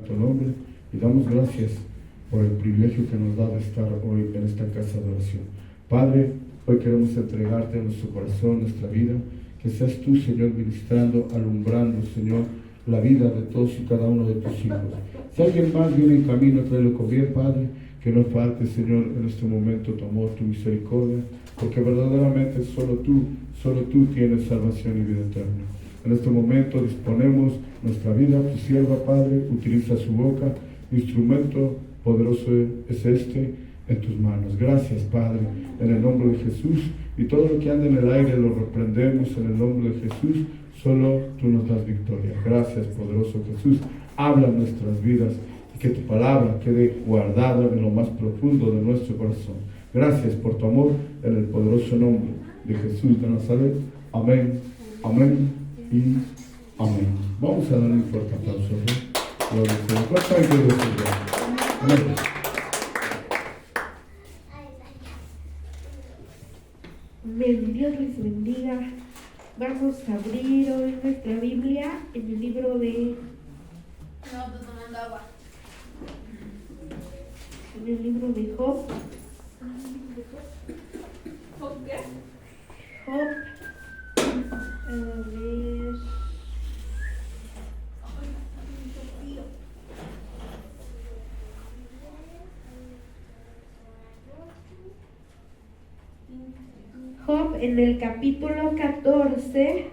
santo nombre y damos gracias por el privilegio que nos da de estar hoy en esta casa de oración. Padre, hoy queremos entregarte nuestro corazón, nuestra vida, que seas tú, Señor, ministrando, alumbrando, Señor, la vida de todos y cada uno de tus hijos. Si alguien más viene en camino, tráelo con bien, Padre, que no falte, Señor, en este momento tu amor, tu misericordia, porque verdaderamente solo tú tienes salvación y vida eterna. En este momento disponemos nuestra vida, tu sierva, Padre, utiliza su boca, instrumento poderoso es este en tus manos. Gracias, Padre, en el nombre de Jesús, y todo lo que anda en el aire lo reprendemos en el nombre de Jesús. Solo tú nos das victoria. Gracias, poderoso Jesús. Habla en nuestras vidas y que tu palabra quede guardada en lo más profundo de nuestro corazón. Gracias por tu amor, en el poderoso nombre de Jesús de Nazaret. Amén, amén y amén. Vamos a dar un fuerte aplauso, ¿no? Gloria al Señor. ¿Cuánto hay que decir? Amén. Amén. Dios les bendiga. Vamos a abrir hoy nuestra Biblia en el libro de... No, estoy tomando agua. En el libro de Job. ¿Job qué? Job. A ver... Job en el capítulo 14,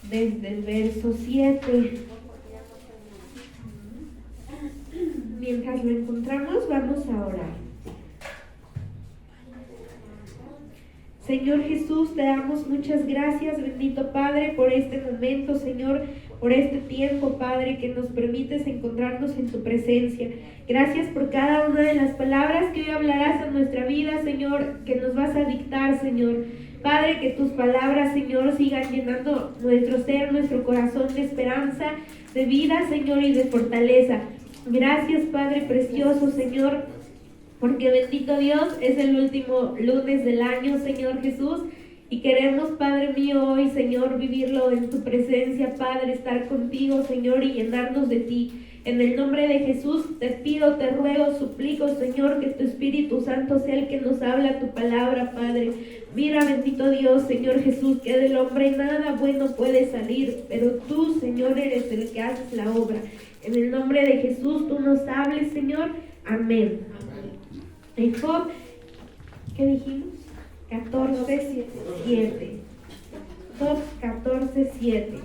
desde el verso 7. Mientras lo encontramos, vamos a orar. Señor Jesús, te damos muchas gracias, bendito Padre, por este momento, Señor, por este tiempo, Padre, que nos permites encontrarnos en tu presencia. Gracias por cada una de las palabras que hoy hablarás en nuestra vida, Señor, que nos vas a dictar, Señor. Padre, que tus palabras, Señor, sigan llenando nuestro ser, nuestro corazón de esperanza, de vida, Señor, y de fortaleza. Gracias, Padre precioso, Señor, porque bendito Dios, es el último lunes del año, Señor Jesús, y queremos, Padre mío, hoy, Señor, vivirlo en tu presencia, Padre, estar contigo, Señor, y llenarnos de ti. En el nombre de Jesús te pido, te ruego, suplico, Señor, que tu Espíritu Santo sea el que nos habla tu palabra, Padre. Mira, bendito Dios, Señor Jesús, que del hombre nada bueno puede salir, pero tú, Señor, eres el que haces la obra. En el nombre de Jesús tú nos hables, Señor. Amén. En Job, ¿qué dijimos? 14:7. Job 14:7.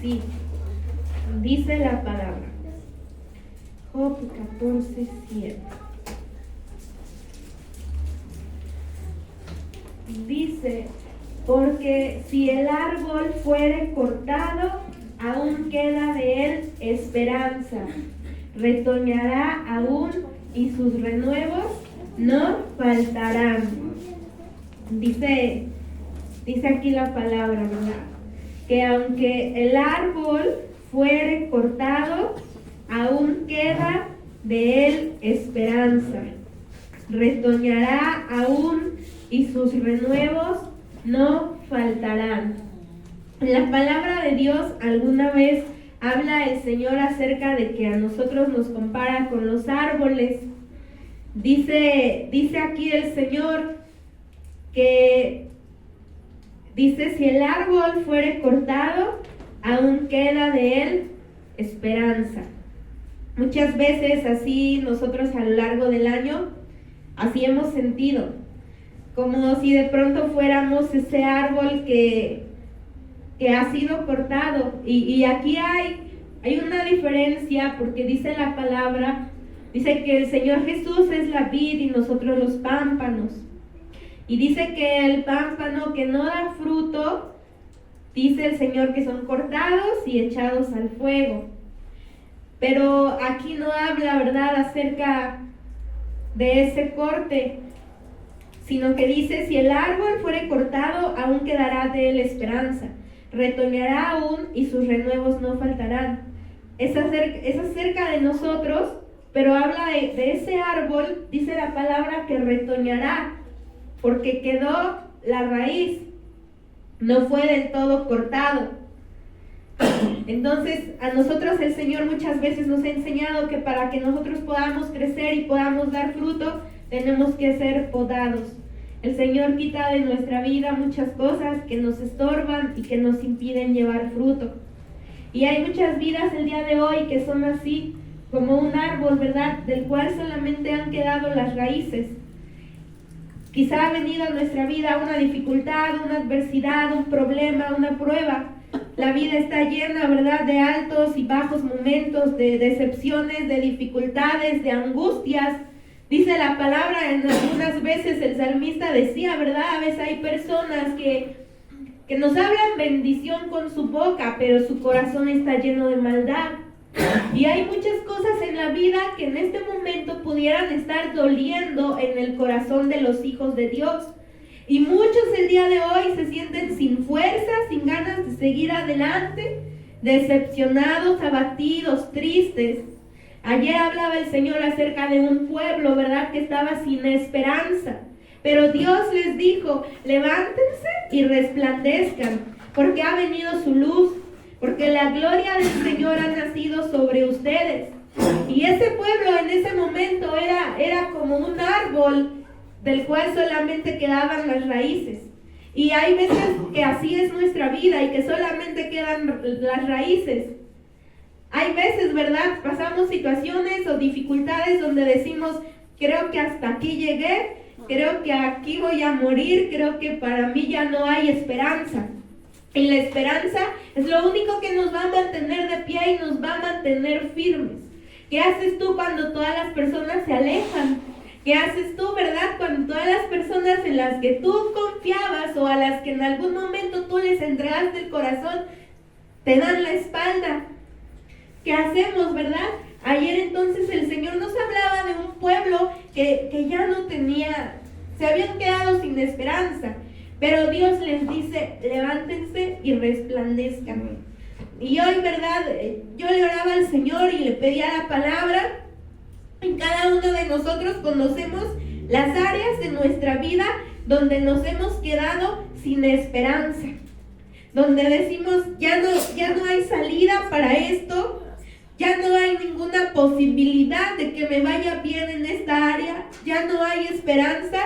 Sí, dice la palabra. Job 14:7. Dice, porque si el árbol fuere cortado, aún queda de él esperanza. Retoñará aún y sus renuevos no faltarán. Dice aquí la palabra, ¿verdad? Que aunque el árbol fuere cortado, aún queda de él esperanza. Retoñará aún y sus renuevos no faltarán. La palabra de Dios alguna vez habla el Señor acerca de que a nosotros nos compara con los árboles. Dice aquí el Señor que dice, si el árbol fuere cortado, aún queda de él esperanza. Muchas veces así nosotros a lo largo del año, así hemos sentido, como si de pronto fuéramos ese árbol que ha sido cortado. Y aquí hay una diferencia, porque dice la palabra, dice que el Señor Jesús es la vid y nosotros los pámpanos. Y dice que el pámpano que no da fruto, dice el Señor que son cortados y echados al fuego. Pero aquí no habla, ¿verdad?, acerca de ese corte, sino que dice, si el árbol fuere cortado, aún quedará de él esperanza. Retoñará aún y sus renuevos no faltarán. Es acerca de nosotros, pero habla de ese árbol, dice la palabra que retoñará, porque quedó la raíz, no fue del todo cortado. Entonces, a nosotros el Señor muchas veces nos ha enseñado que para que nosotros podamos crecer y podamos dar fruto, tenemos que ser podados. El Señor quita de nuestra vida muchas cosas que nos estorban y que nos impiden llevar fruto. Y hay muchas vidas el día de hoy que son así, como un árbol, ¿verdad?, del cual solamente han quedado las raíces. Quizá ha venido a nuestra vida una dificultad, una adversidad, un problema, una prueba. La vida está llena, ¿verdad?, de altos y bajos momentos, de decepciones, de dificultades, de angustias. Dice la palabra, en algunas veces el salmista decía, ¿verdad?, a veces hay personas que nos hablan bendición con su boca, pero su corazón está lleno de maldad. Y hay muchas cosas en la vida que en este momento pudieran estar doliendo en el corazón de los hijos de Dios. Y muchos el día de hoy se sienten sin fuerza, sin ganas de seguir adelante, decepcionados, abatidos, tristes. Ayer hablaba el Señor acerca de un pueblo, ¿verdad?, que estaba sin esperanza. Pero Dios les dijo, levántense y resplandezcan, porque ha venido su luz, porque la gloria del Señor ha nacido sobre ustedes. Y ese pueblo en ese momento era como un árbol del cual solamente quedaban las raíces. Y hay veces que así es nuestra vida y que solamente quedan las raíces. Hay veces, ¿verdad?, pasamos situaciones o dificultades donde decimos, creo que hasta aquí llegué, creo que aquí voy a morir, creo que para mí ya no hay esperanza. Y la esperanza es lo único que nos va a mantener de pie y nos va a mantener firmes. ¿Qué haces tú cuando todas las personas se alejan? ¿Qué haces tú, verdad, cuando todas las personas en las que tú confiabas o a las que en algún momento tú les entregaste el corazón te dan la espalda? ¿Qué hacemos, verdad? Ayer entonces el Señor nos hablaba de un pueblo que ya no tenía, se habían quedado sin esperanza. Pero Dios les dice, levántense y resplandezcan. Y hoy, ¿verdad?, yo le oraba al Señor y le pedía la palabra. En cada uno de nosotros conocemos las áreas de nuestra vida donde nos hemos quedado sin esperanza. Donde decimos, ya no hay salida para esto. Ya no hay ninguna posibilidad de que me vaya bien en esta área. Ya no hay esperanza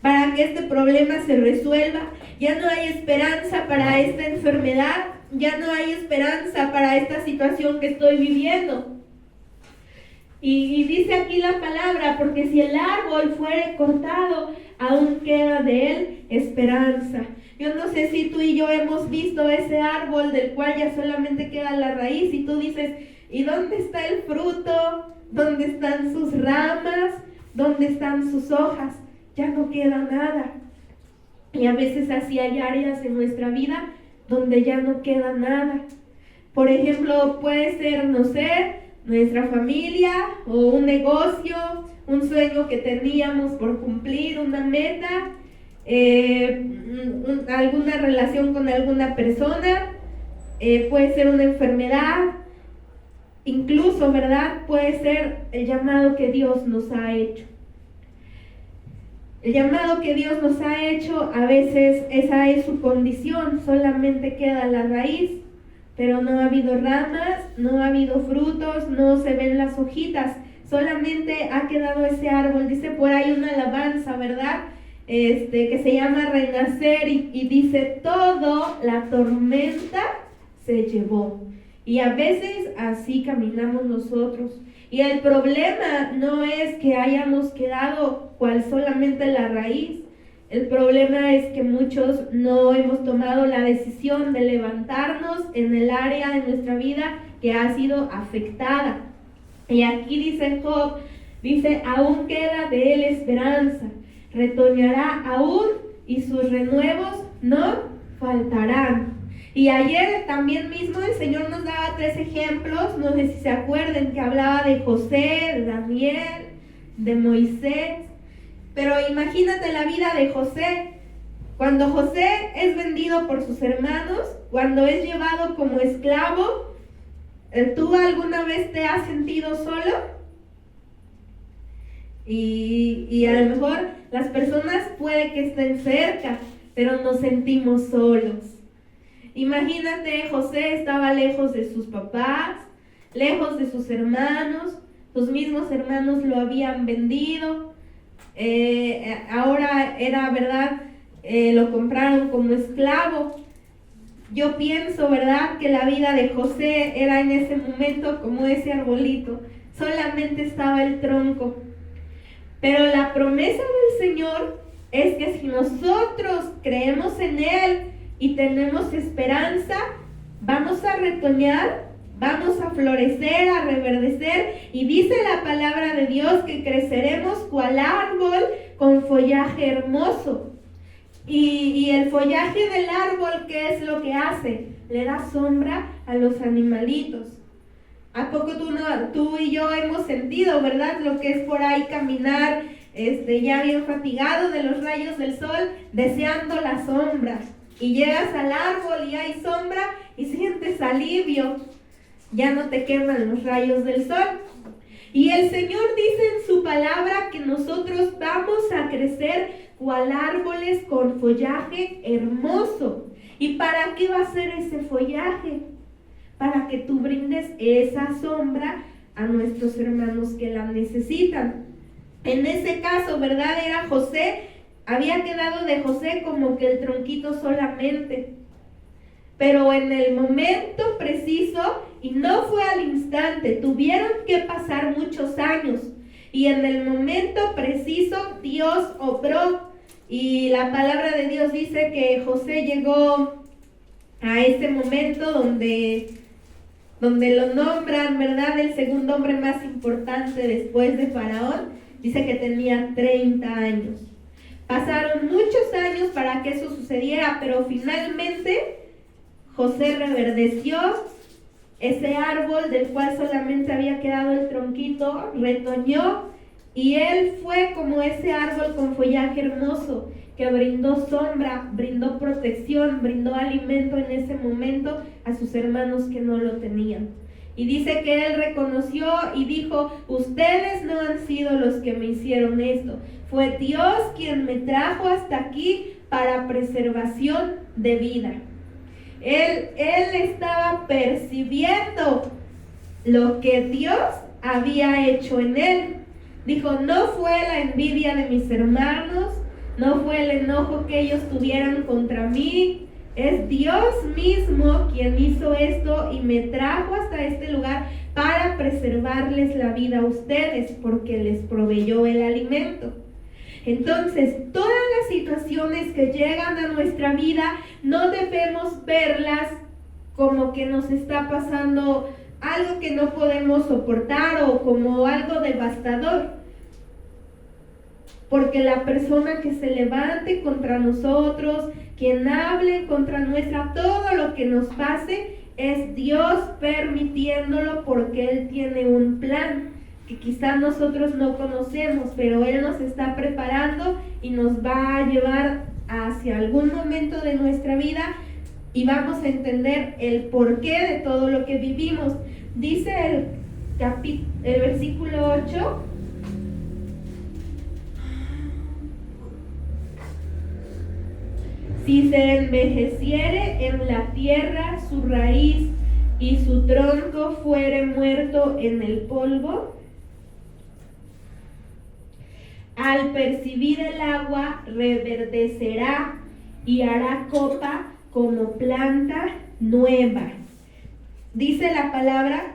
para que este problema se resuelva. Ya no hay esperanza para esta enfermedad. Ya no hay esperanza para esta situación que estoy viviendo. Y dice aquí la palabra, porque si el árbol fuere cortado, aún queda de él esperanza. Yo no sé si tú y yo hemos visto ese árbol del cual ya solamente queda la raíz y tú dices, ¿y dónde está el fruto? ¿Dónde están sus ramas? ¿Dónde están sus hojas? Ya no queda nada. Y a veces así hay áreas en nuestra vida donde ya no queda nada. Por ejemplo, puede ser, no sé, nuestra familia o un negocio, un sueño que teníamos por cumplir, una meta, alguna relación con alguna persona, puede ser una enfermedad, incluso, ¿verdad?, puede ser el llamado que Dios nos ha hecho. El llamado que Dios nos ha hecho, a veces esa es su condición, solamente queda la raíz, pero no ha habido ramas, no ha habido frutos, no se ven las hojitas, solamente ha quedado ese árbol. Dice por ahí una alabanza, ¿verdad?, que se llama Renacer y dice, todo la tormenta se llevó. Y a veces así caminamos nosotros. Y el problema no es que hayamos quedado cual solamente la raíz. El problema es que muchos no hemos tomado la decisión de levantarnos en el área de nuestra vida que ha sido afectada. Y aquí dice Job, dice, aún queda de él esperanza, retoñará aún y sus renuevos no faltarán. Y ayer también mismo el Señor nos daba 3 ejemplos, no sé si se acuerdan, que hablaba de José, de Daniel, de Moisés. Pero imagínate la vida de José. Cuando José es vendido por sus hermanos, cuando es llevado como esclavo, ¿tú alguna vez te has sentido solo? Y a lo mejor las personas puede que estén cerca, pero nos sentimos solos. Imagínate, José estaba lejos de sus papás, lejos de sus hermanos, sus mismos hermanos lo habían vendido, ahora era, ¿verdad? Lo compraron como esclavo. Yo pienso, ¿verdad?, que la vida de José era en ese momento como ese arbolito, solamente estaba el tronco. Pero la promesa del Señor es que si nosotros creemos en Él y tenemos esperanza, vamos a retoñar, vamos a florecer, a reverdecer, y dice la palabra de Dios que creceremos cual árbol con follaje hermoso. Y el follaje del árbol, ¿qué es lo que hace? Le da sombra a los animalitos. ¿A poco tú y yo hemos sentido, verdad, lo que es por ahí caminar ya bien fatigado de los rayos del sol, deseando la sombra? Y llegas al árbol y hay sombra y sientes alivio. Ya no te queman los rayos del sol. Y el Señor dice en su palabra que nosotros vamos a crecer cual árboles con follaje hermoso. ¿Y para qué va a ser ese follaje? Para que tú brindes esa sombra a nuestros hermanos que la necesitan. En ese caso, ¿verdad? Era José, había quedado de José como que el tronquito solamente. Pero en el momento preciso, y no fue al instante, tuvieron que pasar muchos años. Y en el momento preciso, Dios obró. Y la palabra de Dios dice que José llegó a ese momento donde lo nombran, ¿verdad?, el segundo hombre más importante después de Faraón. Dice que tenía 30 años. Pasaron muchos años para que eso sucediera, pero finalmente José reverdeció, ese árbol del cual solamente había quedado el tronquito, retoñó, y él fue como ese árbol con follaje hermoso, que brindó sombra, brindó protección, brindó alimento en ese momento a sus hermanos que no lo tenían. Y dice que él reconoció y dijo: ustedes no han sido los que me hicieron esto, fue Dios quien me trajo hasta aquí para preservación de vida. Él estaba percibiendo lo que Dios había hecho en él. Dijo: no fue la envidia de mis hermanos, no fue el enojo que ellos tuvieran contra mí, es Dios mismo quien hizo esto y me trajo hasta este lugar para preservarles la vida a ustedes, porque les proveyó el alimento. Entonces, todas las situaciones que llegan a nuestra vida no debemos verlas como que nos está pasando algo que no podemos soportar o como algo devastador. Porque la persona que se levante contra nosotros, quien hable contra nuestra, todo lo que nos pase, es Dios permitiéndolo, porque Él tiene un plan que quizás nosotros no conocemos, pero Él nos está preparando y nos va a llevar hacia algún momento de nuestra vida y vamos a entender el porqué de todo lo que vivimos. Dice el versículo 8: si se envejeciere en la tierra su raíz y su tronco fuere muerto en el polvo, al percibir el agua reverdecerá y hará copa como planta nueva. Dice la palabra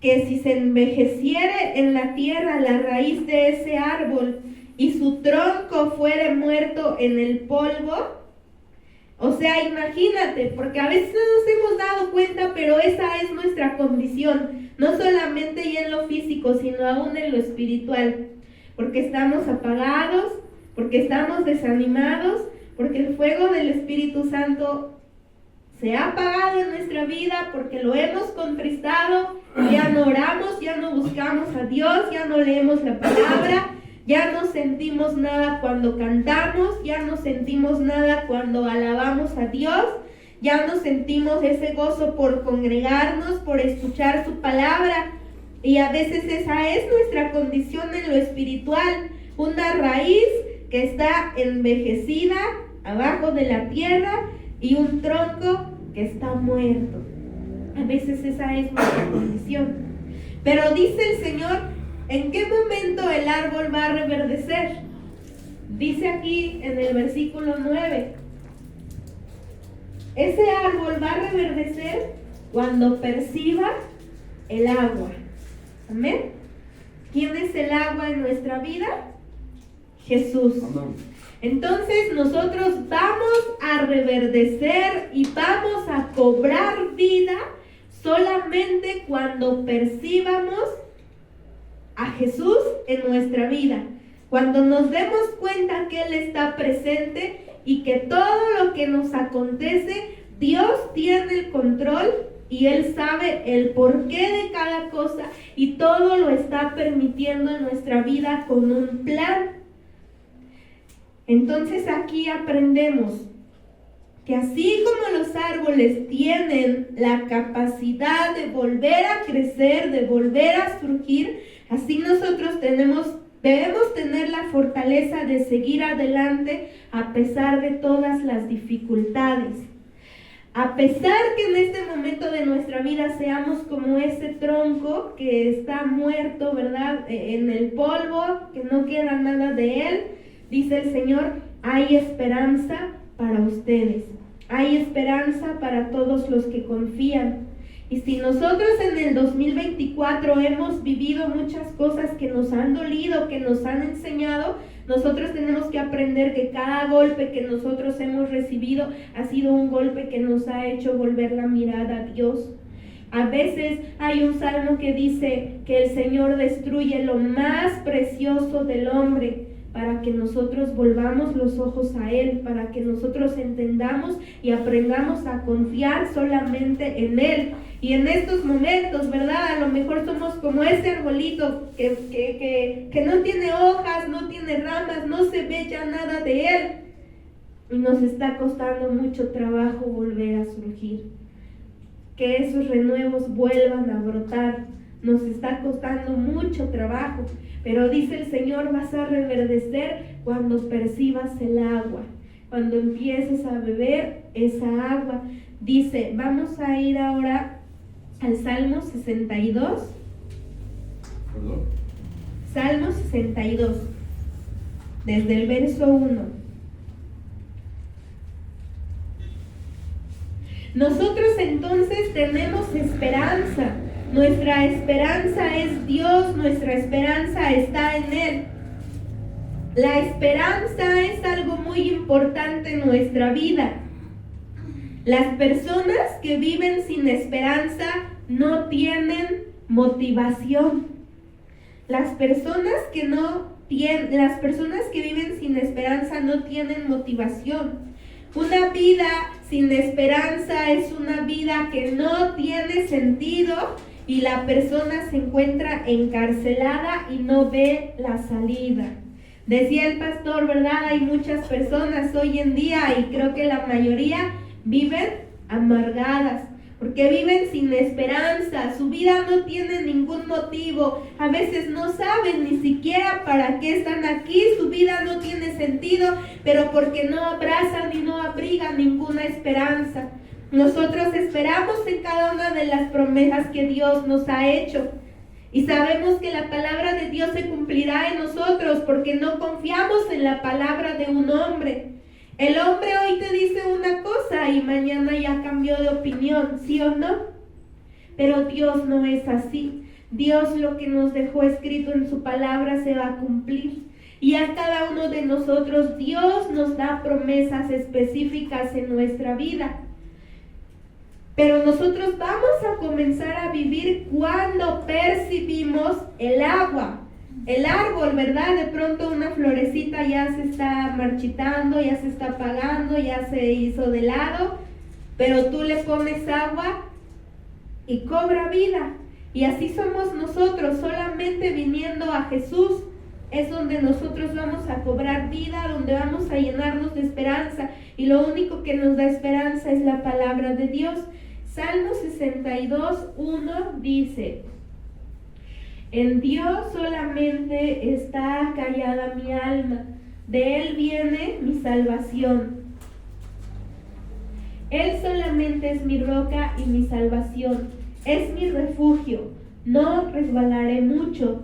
que si se envejeciere en la tierra la raíz de ese árbol y su tronco fuere muerto en el polvo, o sea, imagínate, porque a veces no nos hemos dado cuenta, pero esa es nuestra condición, no solamente ya en lo físico, sino aún en lo espiritual, porque estamos apagados, porque estamos desanimados, porque el fuego del Espíritu Santo se ha apagado en nuestra vida, porque lo hemos contristado, ya no oramos, ya no buscamos a Dios, ya no leemos la palabra, ya no sentimos nada cuando cantamos, ya no sentimos nada cuando alabamos a Dios, ya no sentimos ese gozo por congregarnos, por escuchar su palabra. Y a veces esa es nuestra condición en lo espiritual, una raíz que está envejecida abajo de la tierra y un tronco que está muerto. A veces esa es nuestra condición. Pero dice el Señor, ¿en qué momento el árbol va a reverdecer? Dice aquí en el versículo 9, ese árbol va a reverdecer cuando perciba el agua. Amén. ¿Quién es el agua en nuestra vida? Jesús. Amén. Entonces nosotros vamos a reverdecer y vamos a cobrar vida solamente cuando percibamos a Jesús en nuestra vida. Cuando nos demos cuenta que Él está presente y que todo lo que nos acontece, Dios tiene el control y Él sabe el porqué de cada cosa y todo lo está permitiendo en nuestra vida con un plan. Entonces aquí aprendemos que así como los árboles tienen la capacidad de volver a crecer, de volver a surgir, así nosotros debemos tener la fortaleza de seguir adelante a pesar de todas las dificultades. A pesar que en este momento de nuestra vida seamos como ese tronco que está muerto, ¿verdad? En el polvo, que no queda nada de él, dice el Señor, hay esperanza para ustedes. Hay esperanza para todos los que confían. Y si nosotros en el 2024 hemos vivido muchas cosas que nos han dolido, que nos han enseñado, nosotros tenemos que aprender que cada golpe que nosotros hemos recibido ha sido un golpe que nos ha hecho volver la mirada a Dios. A veces hay un salmo que dice que el Señor destruye lo más precioso del hombre para que nosotros volvamos los ojos a Él, para que nosotros entendamos y aprendamos a confiar solamente en Él. Y en estos momentos, ¿verdad? A lo mejor somos como ese arbolito que no tiene hojas, no tiene ramas, no se ve ya nada de él. Y nos está costando mucho trabajo volver a surgir. Que esos renuevos vuelvan a brotar. Nos está costando mucho trabajo. Pero dice el Señor, vas a reverdecer cuando percibas el agua. Cuando empieces a beber esa agua. Dice, vamos a ir ahora al Salmo 62. ¿Perdón? Salmo 62, desde el verso 1. Nosotros entonces tenemos esperanza. Nuestra esperanza es Dios, nuestra esperanza está en Él. La esperanza es algo muy importante en nuestra vida. Las personas que viven sin esperanza no tienen motivación. Las personas que viven sin esperanza no tienen motivación. Una vida sin esperanza es una vida que no tiene sentido y la persona se encuentra encarcelada y no ve la salida. Decía el pastor, ¿verdad? Hay muchas personas hoy en día y creo que la mayoría viven amargadas, porque viven sin esperanza, su vida no tiene ningún motivo, a veces no saben ni siquiera para qué están aquí, su vida no tiene sentido, pero porque no abrazan y no abrigan ninguna esperanza. Nosotros esperamos en cada una de las promesas que Dios nos ha hecho y sabemos que la palabra de Dios se cumplirá en nosotros porque no confiamos en la palabra de un hombre. El hombre hoy te dice una cosa y mañana ya cambió de opinión, ¿sí o no? Pero Dios no es así. Dios lo que nos dejó escrito en su palabra se va a cumplir. Y a cada uno de nosotros Dios nos da promesas específicas en nuestra vida. Pero nosotros vamos a comenzar a vivir cuando percibimos el agua. El árbol, ¿verdad? De pronto una florecita ya se está marchitando, ya se está apagando, ya se hizo de lado, pero tú le pones agua y cobra vida. Y así somos nosotros, solamente viniendo a Jesús es donde nosotros vamos a cobrar vida, donde vamos a llenarnos de esperanza. Y lo único que nos da esperanza es la palabra de Dios. Salmo 62, 1 dice: en Dios solamente está callada mi alma, de Él viene mi salvación. Él solamente es mi roca y mi salvación, es mi refugio, no resbalaré mucho.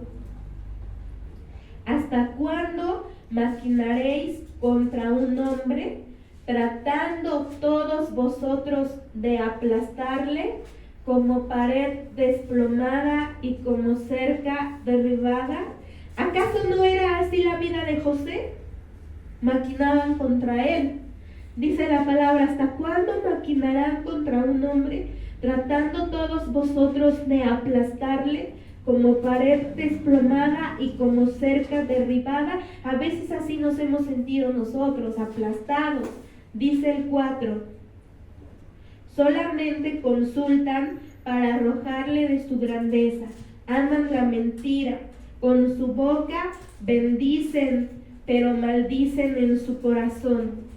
¿Hasta cuándo maquinaréis contra un hombre, tratando todos vosotros de aplastarle, como pared desplomada y como cerca derribada? ¿Acaso no era así la vida de José? Maquinaban contra él. Dice la palabra: ¿hasta cuándo maquinarán contra un hombre, tratando todos vosotros de aplastarle, como pared desplomada y como cerca derribada? A veces así nos hemos sentido nosotros, aplastados. Dice el 4: solamente consultan para arrojarle de su grandeza, aman la mentira, con su boca bendicen, pero maldicen en su corazón.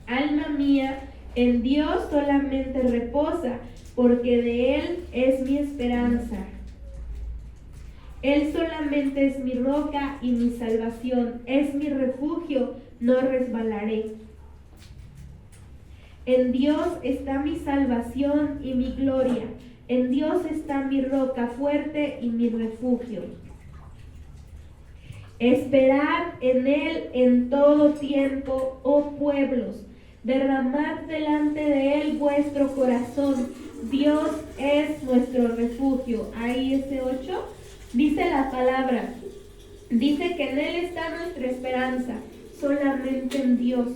Alma mía, en Dios solamente reposa, porque de Él es mi esperanza. Él solamente es mi roca y mi salvación, es mi refugio, no resbalaré. En Dios está mi salvación y mi gloria, en Dios está mi roca fuerte y mi refugio. Esperad en Él en todo tiempo, oh pueblos, derramad delante de Él vuestro corazón. Dios es nuestro refugio. Ahí ese 8, dice la palabra, dice que en Él está nuestra esperanza, solamente en Dios.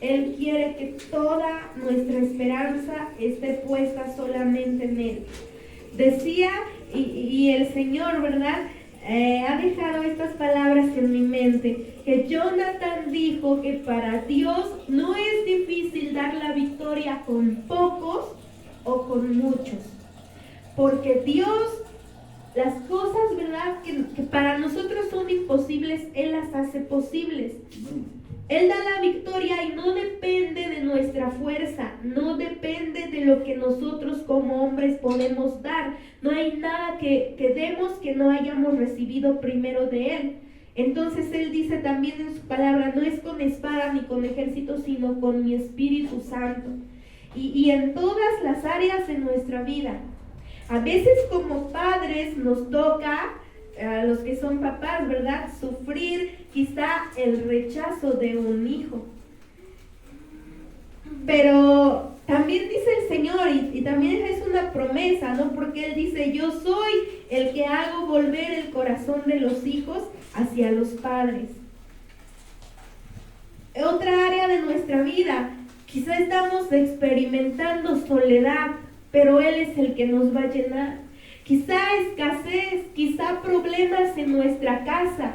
Él quiere que toda nuestra esperanza esté puesta solamente en Él. Decía, y el Señor, ¿verdad?, ha dejado estas palabras en mi mente, que Jonathan dijo que para Dios no es difícil dar la victoria con pocos o con muchos, porque Dios, las cosas, ¿verdad?, que para nosotros son imposibles, Él las hace posibles. Él da la victoria y no depende de nuestra fuerza, no depende de lo que nosotros como hombres podemos dar. No hay nada que demos que no hayamos recibido primero de Él. Entonces Él dice también en su palabra: no es con espada ni con ejército, sino con mi Espíritu Santo. Y en todas las áreas de nuestra vida. A veces como padres nos toca, a los que son papás, ¿verdad?, sufrir quizá el rechazo de un hijo. Pero también dice el Señor, y también es una promesa, ¿no? Porque Él dice: yo soy el que hago volver el corazón de los hijos hacia los padres. Otra área de nuestra vida, quizá estamos experimentando soledad, pero Él es el que nos va a llenar. Quizá escasez, quizá problemas en nuestra casa,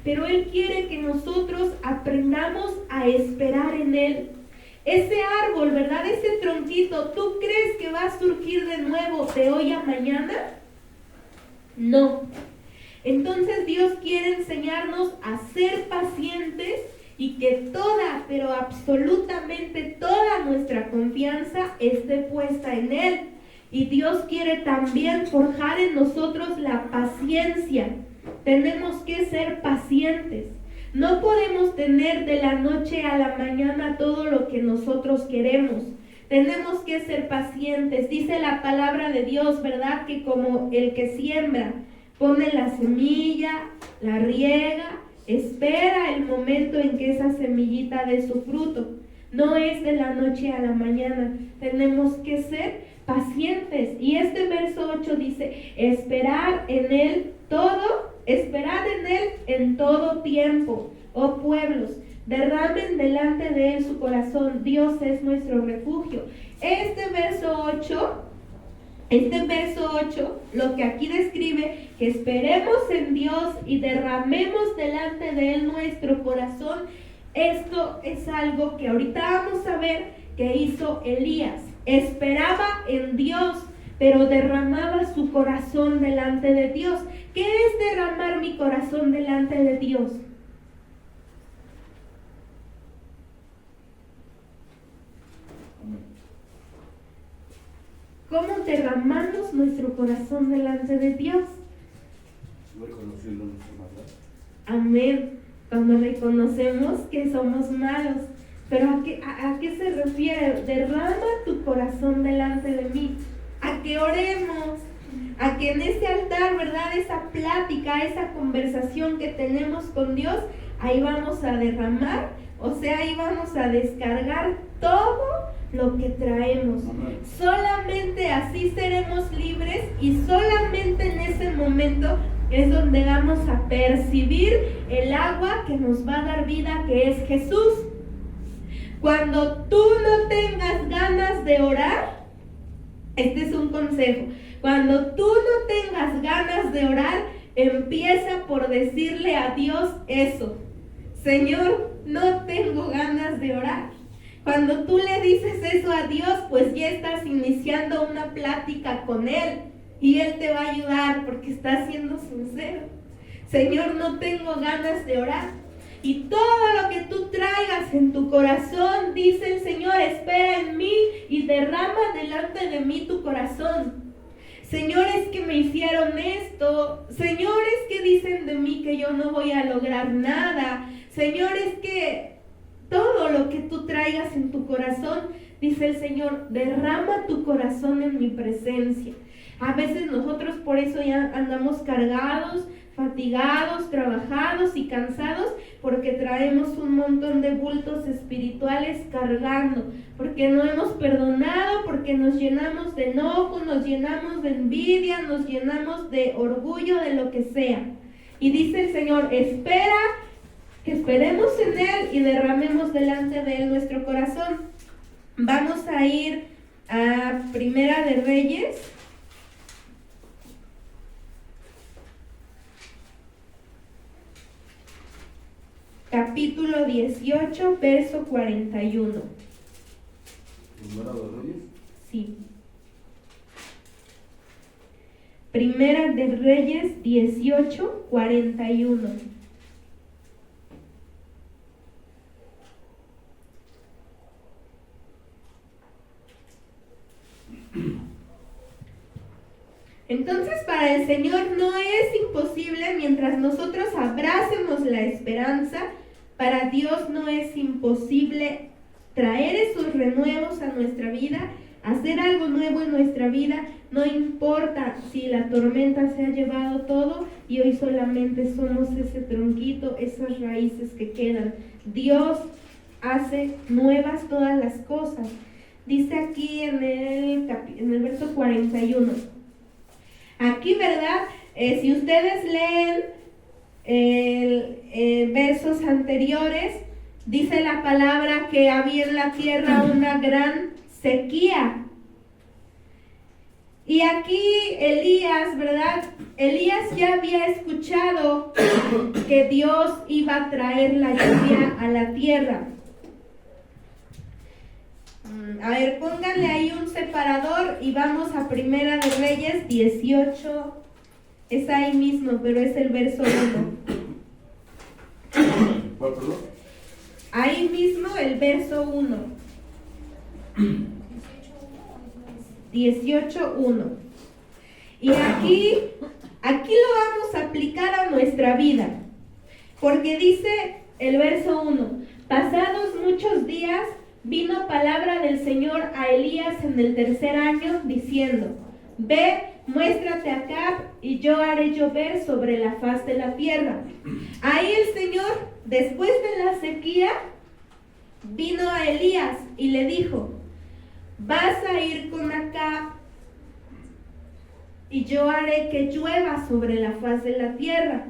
pero Él quiere que nosotros aprendamos a esperar en Él. Ese árbol, ¿verdad?, ese tronquito, ¿tú crees que va a surgir de nuevo de hoy a mañana? No. Entonces Dios quiere enseñarnos a ser pacientes y que toda, pero absolutamente toda nuestra confianza esté puesta en Él. Y Dios quiere también forjar en nosotros la paciencia. Tenemos que ser pacientes. No podemos tener de la noche a la mañana todo lo que nosotros queremos. Tenemos que ser pacientes. Dice la palabra de Dios, ¿verdad?, que como el que siembra, pone la semilla, la riega, espera el momento en que esa semillita dé su fruto. No es de la noche a la mañana. Tenemos que ser pacientes. Y este verso 8 dice: esperad en Él en todo tiempo, oh pueblos, derramen delante de Él su corazón. Dios es nuestro refugio. Este verso 8, lo que aquí describe, que esperemos en Dios y derramemos delante de Él nuestro corazón. Esto es algo que ahorita vamos a ver que hizo Elías. Esperaba en Dios, pero derramaba su corazón delante de Dios. ¿Qué es derramar mi corazón delante de Dios? ¿Cómo derramamos nuestro corazón delante de Dios? Reconociendo nuestra maldad. Amén. Cuando reconocemos que somos malos, Pero ¿a qué se refiere? Derrama tu corazón delante de mí. A que oremos, a que en ese altar, ¿verdad? Esa plática, esa conversación que tenemos con Dios, ahí vamos a derramar, o sea, ahí vamos a descargar todo lo que traemos. Solamente así seremos libres y solamente en ese momento es donde vamos a percibir el agua que nos va a dar vida, que es Jesús. Cuando tú no tengas ganas de orar, este es un consejo. Cuando tú no tengas ganas de orar, empieza por decirle a Dios eso. Señor, no tengo ganas de orar. Cuando tú le dices eso a Dios, pues ya estás iniciando una plática con Él y Él te va a ayudar porque está siendo sincero. Señor, no tengo ganas de orar. Y todo lo que tú traigas en tu corazón, dice el Señor, espera en mí y derrama delante de mí tu corazón. Señores que me hicieron esto, señores que dicen de mí que yo no voy a lograr nada, señores que todo lo que tú traigas en tu corazón, dice el Señor, derrama tu corazón en mi presencia. A veces nosotros por eso ya andamos cargados, fatigados, trabajados y cansados, porque traemos un montón de bultos espirituales cargando, porque no hemos perdonado, porque nos llenamos de enojo, nos llenamos de envidia, nos llenamos de orgullo, de lo que sea. Y dice el Señor, esperemos en Él y derramemos delante de Él nuestro corazón. Vamos a ir a Primera de Reyes. Capítulo 18, verso 41. ¿Primera de Reyes? Sí. Primera de Reyes 18, 41. Entonces, para el Señor no es imposible mientras nosotros abracemos la esperanza. Para Dios no es imposible traer esos renuevos a nuestra vida, hacer algo nuevo en nuestra vida. No importa si la tormenta se ha llevado todo y hoy solamente somos ese tronquito, esas raíces que quedan. Dios hace nuevas todas las cosas. Dice aquí en el verso 41. Aquí, ¿verdad? Si ustedes leen versos anteriores, dice la palabra que había en la tierra una gran sequía. Y aquí Elías, ¿verdad? Elías ya había escuchado que Dios iba a traer la lluvia a la tierra. A ver, pónganle ahí un separador y vamos a Primera de Reyes 18. Es ahí mismo, pero es el verso 1. ¿Cuál, perdón? Ahí mismo el verso 1. 18:1. Y aquí lo vamos a aplicar a nuestra vida. Porque dice el verso 1. Pasados muchos días, vino palabra del Señor a Elías en el 3er año, diciendo: Ve, muéstrate a Acab, y yo haré llover sobre la faz de la tierra. Ahí el Señor, después de la sequía, vino a Elías y le dijo: vas a ir con Acab, y yo haré que llueva sobre la faz de la tierra.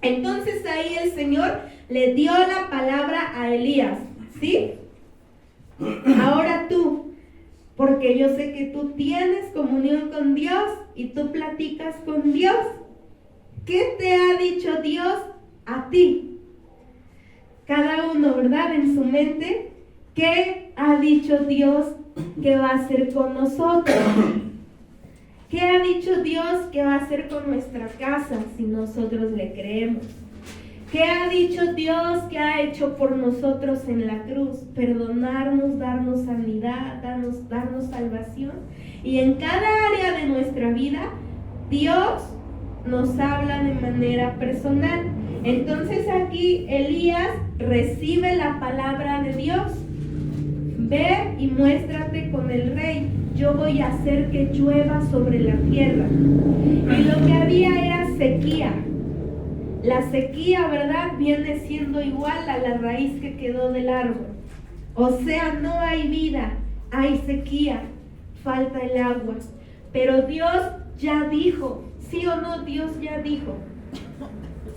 Entonces ahí el Señor le dio la palabra a Elías, ¿sí? Ahora tú, porque yo sé que tú tienes comunión con Dios y tú platicas con Dios. ¿Qué te ha dicho Dios a ti? Cada uno, ¿verdad? En su mente, ¿qué ha dicho Dios que va a hacer con nosotros? ¿Qué ha dicho Dios que va a hacer con nuestra casa si nosotros le creemos? ¿Qué ha dicho Dios que ha hecho por nosotros en la cruz? Perdonarnos, darnos sanidad, darnos salvación. Y en cada área de nuestra vida, Dios nos habla de manera personal. Entonces aquí Elías recibe la palabra de Dios. Ve y muéstrate con el rey. Yo voy a hacer que llueva sobre la tierra. Y lo que había era sequía. La sequía, ¿verdad?, viene siendo igual a la raíz que quedó del árbol. O sea, no hay vida, hay sequía, falta el agua. Pero Dios ya dijo, ¿sí o no? Dios ya dijo.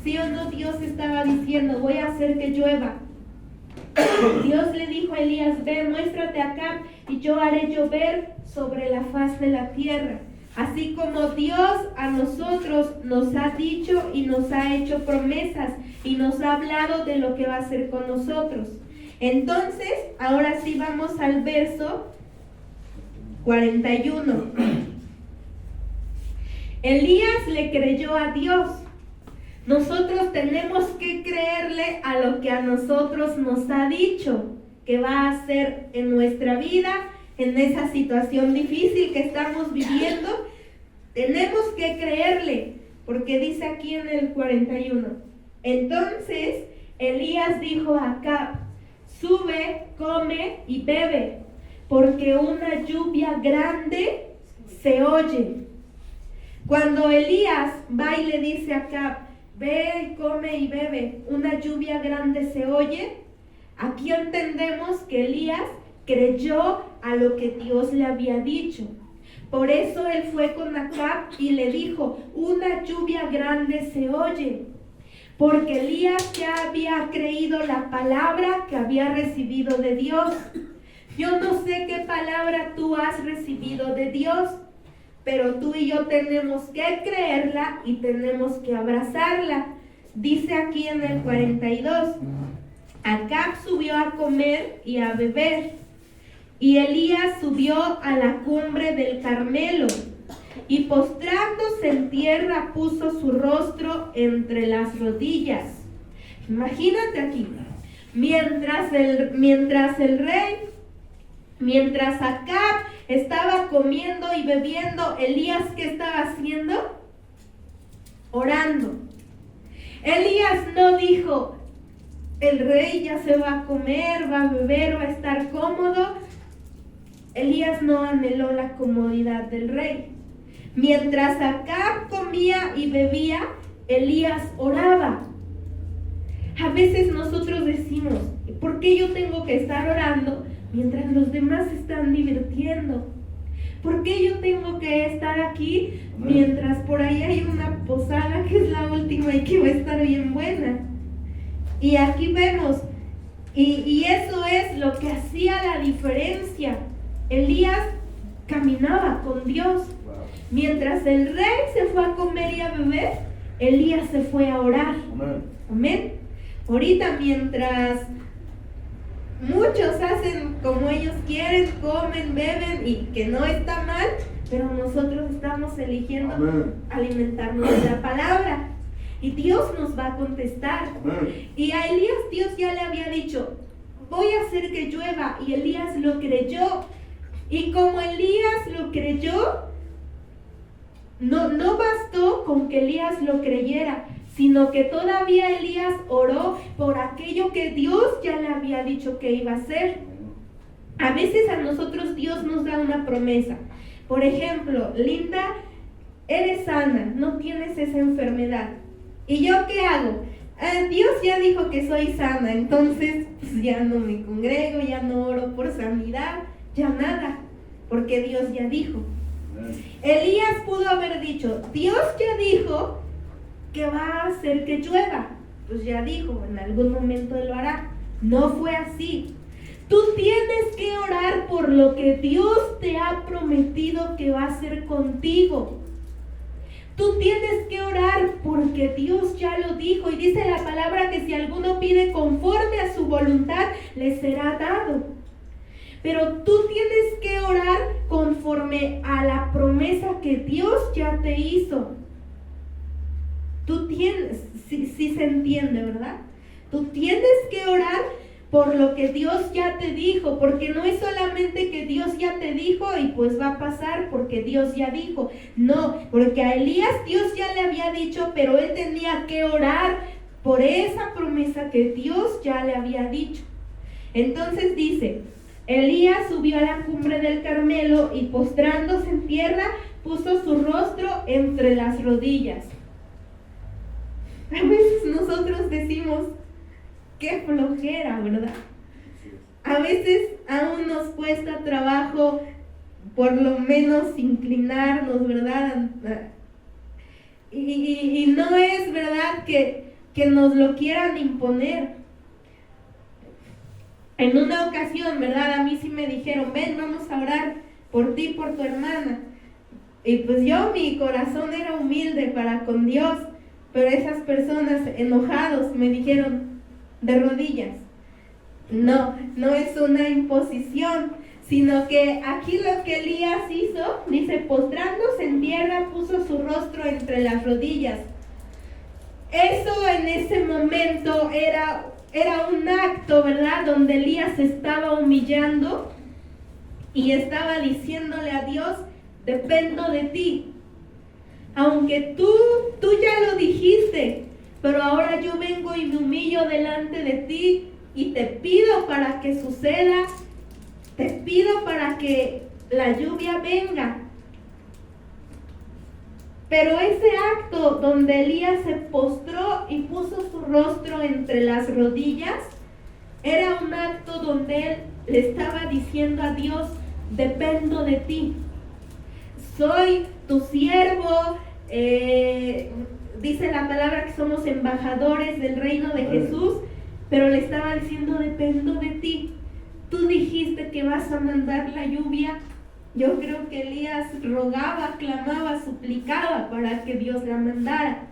¿Sí o no? Dios estaba diciendo, voy a hacer que llueva. Dios le dijo a Elías, ve, muéstrate acá y yo haré llover sobre la faz de la tierra. Así como Dios a nosotros nos ha dicho y nos ha hecho promesas y nos ha hablado de lo que va a hacer con nosotros. Entonces, ahora sí vamos al verso 41. Elías le creyó a Dios. Nosotros tenemos que creerle a lo que a nosotros nos ha dicho que va a hacer en nuestra vida, en esa situación difícil que estamos viviendo. Tenemos que creerle, porque dice aquí en el 41. Entonces Elías dijo a Acab, sube, come y bebe, porque una lluvia grande se oye. Cuando Elías va y le dice a Acab, ve, come y bebe, una lluvia grande se oye, aquí entendemos que Elías creyó a lo que Dios le había dicho. Por eso él fue con Acab y le dijo, una lluvia grande se oye. Porque Elías ya había creído la palabra que había recibido de Dios. Yo no sé qué palabra tú has recibido de Dios, pero tú y yo tenemos que creerla y tenemos que abrazarla. Dice aquí en el 42, Acab subió a comer y a beber, y Elías subió a la cumbre del Carmelo, y postrándose en tierra puso su rostro entre las rodillas. Imagínate aquí, mientras Acab estaba comiendo y bebiendo, Elías, ¿qué estaba haciendo? Orando. Elías no dijo, el rey ya se va a comer, va a beber, va a estar cómodo. Elías no anheló la comodidad del rey. Mientras Acab comía y bebía, Elías oraba. A veces nosotros decimos, ¿por qué yo tengo que estar orando mientras los demás se están divirtiendo? ¿Por qué yo tengo que estar aquí mientras por ahí hay una posada que es la última y que va a estar bien buena? Y aquí vemos, y eso es lo que hacía la diferencia. Elías caminaba con Dios. Mientras el rey se fue a comer y a beber, Elías se fue a orar. Amén. Ahorita mientras muchos hacen como ellos quieren, comen, beben, y que no está mal, pero nosotros estamos eligiendo alimentarnos de la palabra. Y Dios nos va a contestar. Y a Elías Dios ya le había dicho, voy a hacer que llueva, y Elías lo creyó. Y como Elías lo creyó, no bastó con que Elías lo creyera, sino que todavía Elías oró por aquello que Dios ya le había dicho que iba a hacer. A veces a nosotros Dios nos da una promesa. Por ejemplo, Linda, eres sana, no tienes esa enfermedad. ¿Y yo qué hago? Dios ya dijo que soy sana, entonces pues ya no me congrego, ya no oro por sanidad, ya nada, porque Dios ya dijo. Elías pudo haber dicho, Dios ya dijo que va a hacer que llueva. Pues ya dijo, en algún momento Él lo hará. No fue así. Tú tienes que orar por lo que Dios te ha prometido que va a hacer contigo. Tú tienes que orar porque Dios ya lo dijo. Y dice la palabra que si alguno pide conforme a su voluntad, le será dado. Pero tú tienes que orar conforme a la promesa que Dios ya te hizo. Tú tienes, sí se entiende, ¿verdad? Tú tienes que orar por lo que Dios ya te dijo, porque no es solamente que Dios ya te dijo y pues va a pasar porque Dios ya dijo. No, porque a Elías Dios ya le había dicho, pero él tenía que orar por esa promesa que Dios ya le había dicho. Entonces dice, Elías subió a la cumbre del Carmelo y postrándose en tierra, puso su rostro entre las rodillas. A veces nosotros decimos, qué flojera, ¿verdad? A veces aún nos cuesta trabajo por lo menos inclinarnos, ¿verdad? Y no es verdad que nos lo quieran imponer. En una ocasión, ¿verdad? A mí sí me dijeron, ven, vamos a orar por ti, por tu hermana. Y pues mi corazón era humilde para con Dios, pero esas personas enojados me dijeron, de rodillas. No es una imposición, sino que aquí lo que Elías hizo, dice, postrándose en tierra, puso su rostro entre las rodillas. Eso en ese momento era un acto, ¿verdad? Donde Elías se estaba humillando y estaba diciéndole a Dios, dependo de ti. Aunque tú ya lo dijiste, pero ahora yo vengo y me humillo delante de ti y te pido para que suceda, te pido para que la lluvia venga. Pero ese acto donde Elías se postró y puso su rostro entre las rodillas, era un acto donde él le estaba diciendo a Dios, dependo de ti. Soy tu siervo, dice la palabra que somos embajadores del reino de Jesús, pero le estaba diciendo, dependo de ti. Tú dijiste que vas a mandar la lluvia. Yo creo que Elías rogaba, clamaba, suplicaba para que Dios la mandara.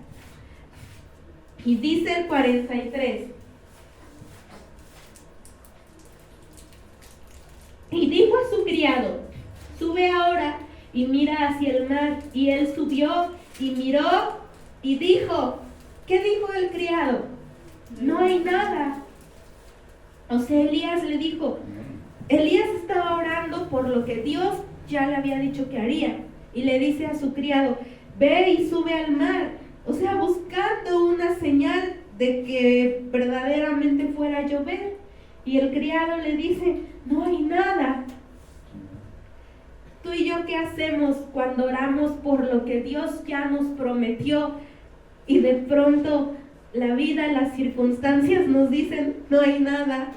Y dice el 43. Y dijo a su criado, sube ahora y mira hacia el mar. Y él subió y miró y dijo, ¿qué dijo el criado? No hay nada. O sea, Elías le dijo, Elías estaba orando por lo que Dios ya le había dicho que haría. Y le dice a su criado, ve y sube al mar. O sea, buscando una señal de que verdaderamente fuera a llover. Y el criado le dice, no hay nada. Tú y yo, ¿qué hacemos cuando oramos por lo que Dios ya nos prometió? Y de pronto la vida, las circunstancias nos dicen, no hay nada.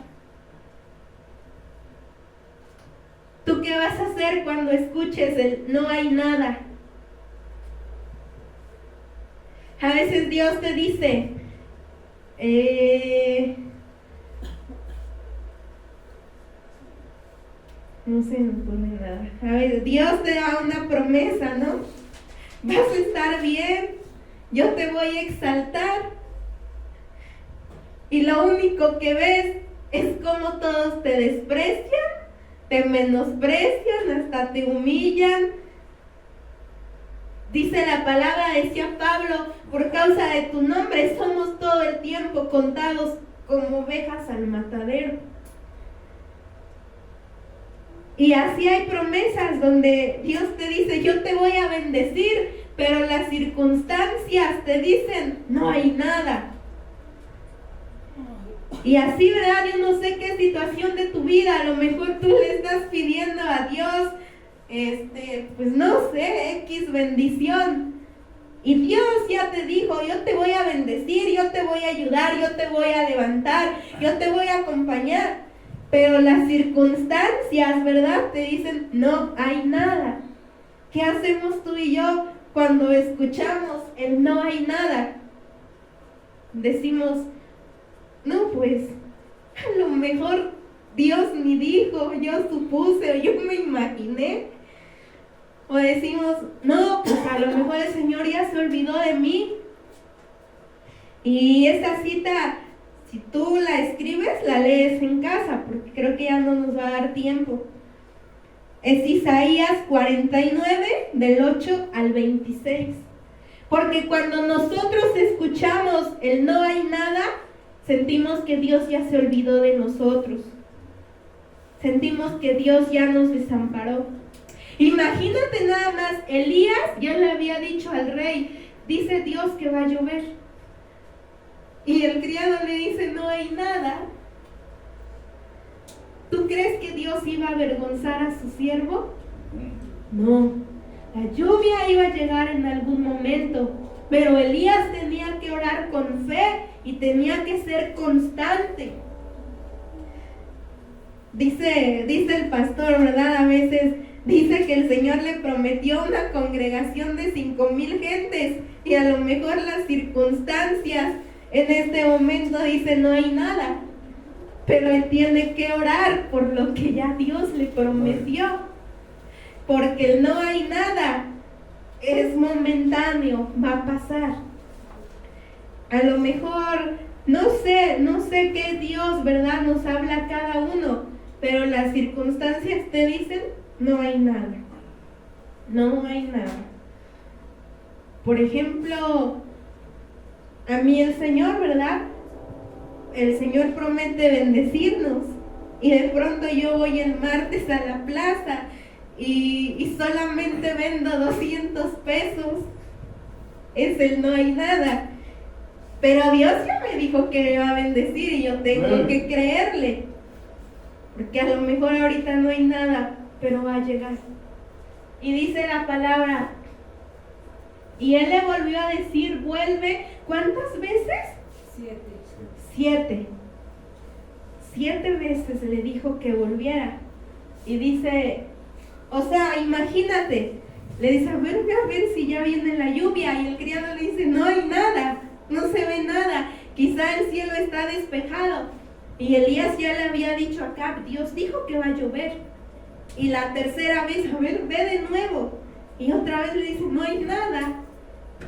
¿Tú qué vas a hacer cuando escuches el no hay nada? A veces Dios te dice, no se me ocurre nada. A ver, Dios te da una promesa, ¿no? Vas a estar bien, yo te voy a exaltar. Y lo único que ves es cómo todos te desprecian, te menosprecian, hasta te humillan. Dice la palabra, decía Pablo, por causa de tu nombre somos todo el tiempo contados como ovejas al matadero. Y así hay promesas donde Dios te dice, yo te voy a bendecir, pero las circunstancias te dicen, no hay nada. Y así, ¿verdad? Yo no sé qué situación de tu vida, a lo mejor tú le estás pidiendo a Dios, pues no sé, X bendición. Y Dios ya te dijo, yo te voy a bendecir, yo te voy a ayudar, yo te voy a levantar, yo te voy a acompañar. Pero las circunstancias, ¿verdad? Te dicen, no hay nada. ¿Qué hacemos tú y yo cuando escuchamos el no hay nada? Decimos, no, pues, a lo mejor Dios ni dijo, yo supuse o yo me imaginé. O decimos, no, pues a lo mejor el Señor ya se olvidó de mí. Y esa cita, si tú la escribes, la lees en casa, porque creo que ya no nos va a dar tiempo. Es Isaías 49, del 8 al 26. Porque cuando nosotros escuchamos el no hay nada, sentimos que Dios ya se olvidó de nosotros. Sentimos que Dios ya nos desamparó. Imagínate nada más, Elías ya le había dicho al rey, dice Dios que va a llover. Y el criado le dice, no hay nada. ¿Tú crees que Dios iba a avergonzar a su siervo? No. La lluvia iba a llegar en algún momento, pero Elías tenía que orar con fe y tenía que ser constante. Dice el pastor, ¿verdad? A veces dice que el Señor le prometió una congregación de 5,000 gentes y a lo mejor las circunstancias en este momento dice no hay nada, pero él tiene que orar por lo que ya Dios le prometió, porque el no hay nada es momentáneo, va a pasar. A lo mejor no sé qué Dios, ¿verdad? Nos habla a cada uno, pero las circunstancias te dicen no hay nada, no hay nada. Por ejemplo, a mí el Señor, ¿verdad? El Señor promete bendecirnos y de pronto yo voy el martes a la plaza y solamente vendo 200 pesos. Es el no hay nada. Pero Dios ya me dijo que me va a bendecir y yo tengo que creerle. Porque a lo mejor ahorita no hay nada, pero va a llegar. Y dice la palabra, y él le volvió a decir, vuelve, ¿cuántas veces? 7. 7 veces le dijo que volviera. Y dice, o sea, imagínate, le dice, a ver si ya viene la lluvia. Y el criado le dice, no hay nada, no se ve nada, quizá el cielo está despejado. Y Elías ya le había dicho a Acab, Dios dijo que va a llover. Y la tercera vez, a ver, ve de nuevo. Y otra vez le dice, no hay nada.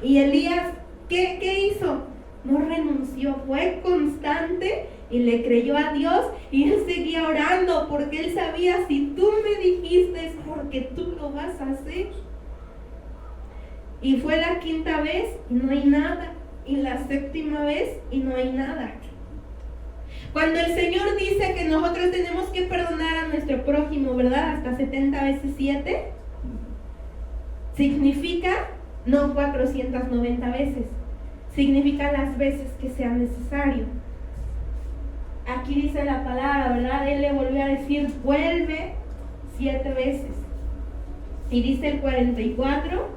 Y Elías, ¿qué hizo? No renunció, fue constante y le creyó a Dios. Y él seguía orando porque él sabía, si tú me dijiste es porque tú lo vas a hacer. Y fue la 5ª vez y no hay nada. Y la 7ª vez y no hay nada. Cuando el Señor dice que nosotros tenemos que perdonar a nuestro prójimo, ¿verdad? Hasta 70 veces 7, significa no 490 veces, significa las veces que sea necesario. Aquí dice la palabra, ¿verdad? Él le volvió a decir, vuelve 7 veces. Y dice el 44,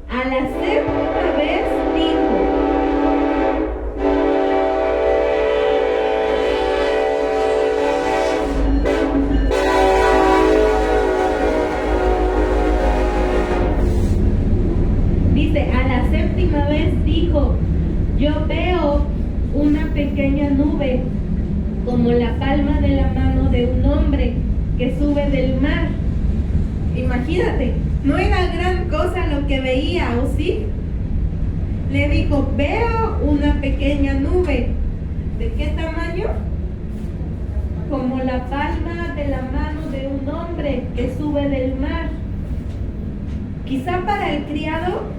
a la 7ª vez dijo, a la 7ª vez dijo, yo veo una pequeña nube como la palma de la mano de un hombre que sube del mar. Imagínate, no era gran cosa lo que veía, ¿o sí? Le dijo, veo una pequeña nube. ¿De qué tamaño? Como la palma de la mano de un hombre que sube del mar. Quizá para el criado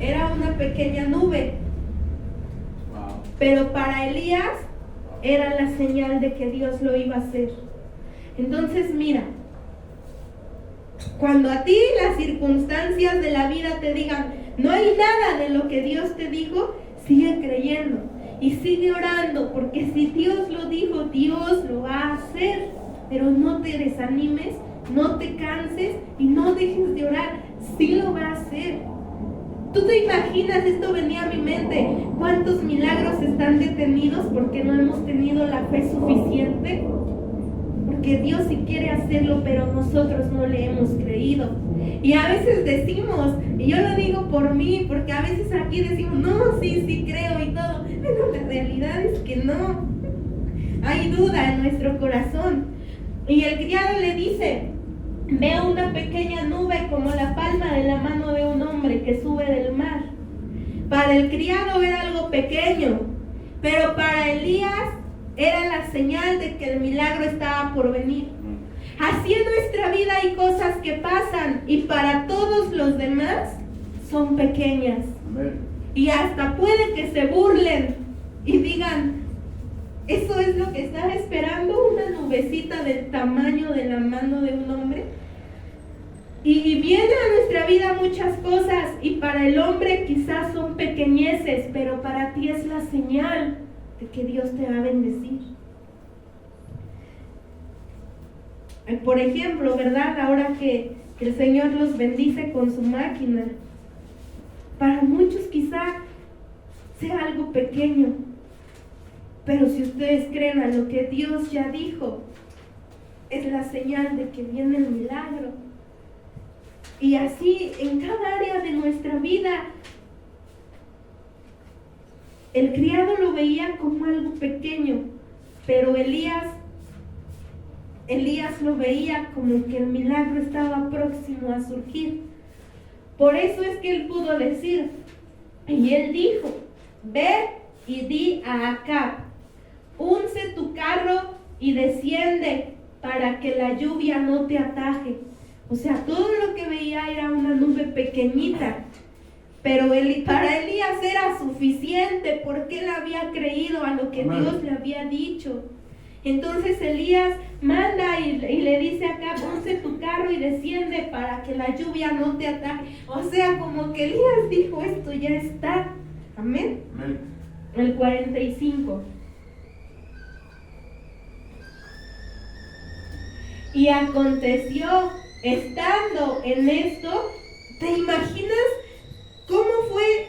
era una pequeña nube. Pero para Elías era la señal de que Dios lo iba a hacer. Entonces mira, cuando a ti las circunstancias de la vida te digan, no hay nada de lo que Dios te dijo, sigue creyendo y sigue orando, porque si Dios lo dijo, Dios lo va a hacer. Pero no te desanimes, no te canses y no dejes de orar. Sí lo va a hacer. ¿Tú te imaginas? Esto venía a mi mente. ¿Cuántos milagros están detenidos porque no hemos tenido la fe suficiente? Porque Dios sí quiere hacerlo, pero nosotros no le hemos creído. Y a veces decimos, y yo lo digo por mí, porque a veces aquí decimos, no, sí creo y todo. Pero la realidad es que no. Hay duda en nuestro corazón. Y el criado le dice, veo una pequeña nube como la palma de la mano de un hombre que sube del mar. Para el criado era algo pequeño, pero para Elías era la señal de que el milagro estaba por venir. Así en nuestra vida hay cosas que pasan y para todos los demás son pequeñas. Amén. Y hasta puede que se burlen y digan, ¿eso es lo que estaba esperando? ¿Una nubecita del tamaño de la mano de un hombre? Y vienen a nuestra vida muchas cosas y para el hombre quizás son pequeñeces, pero para ti es la señal de que Dios te va a bendecir. Por ejemplo, ¿verdad? Ahora que el Señor los bendice con su máquina, para muchos quizá sea algo pequeño, pero si ustedes creen a lo que Dios ya dijo, es la señal de que viene el milagro. Y así en cada área de nuestra vida, el criado lo veía como algo pequeño, pero Elías lo veía como que el milagro estaba próximo a surgir. Por eso es que él pudo decir, y él dijo, ve y di a Acab, unce tu carro y desciende para que la lluvia no te ataje. O sea, todo lo que veía era una nube pequeñita, pero para Elías era suficiente porque él había creído a lo que Dios le había dicho. Entonces Elías manda y le dice acá, unce tu carro y desciende para que la lluvia no te ataque. O sea, como que Elías dijo, esto ya está. Amén. Amén. El 45. Y aconteció, estando en esto, ¿te imaginas cómo fue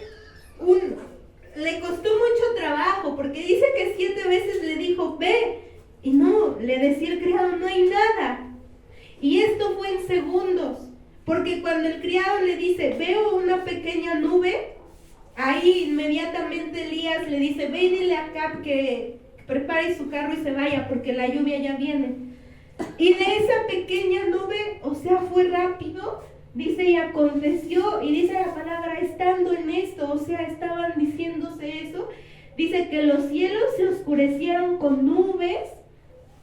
le costó mucho trabajo? Porque dice que 7 veces le dijo, ve, y no, le decía el criado, no hay nada. Y esto fue en segundos, porque cuando el criado le dice, veo una pequeña nube, ahí inmediatamente Elías le dice, ve y dile a Acab que prepare su carro y se vaya, porque la lluvia ya viene. Y de esa pequeña nube, o sea, fue rápido, dice, y aconteció, y dice la palabra, estando en esto, o sea, estaban diciéndose eso, dice que los cielos se oscurecieron con nubes.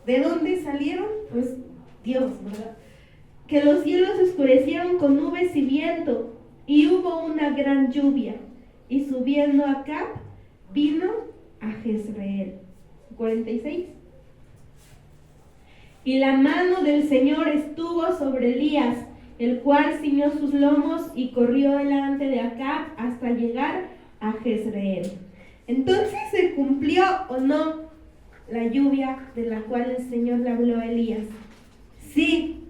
¿De dónde salieron? Pues Dios, ¿verdad? Que los cielos se oscurecieron con nubes y viento, y hubo una gran lluvia, y subiendo Acab, vino a Jezreel. 46. Y la mano del Señor estuvo sobre Elías, el cual ciñó sus lomos y corrió delante de Acab hasta llegar a Jezreel. Entonces, ¿se cumplió o no la lluvia de la cual el Señor le habló a Elías? Sí.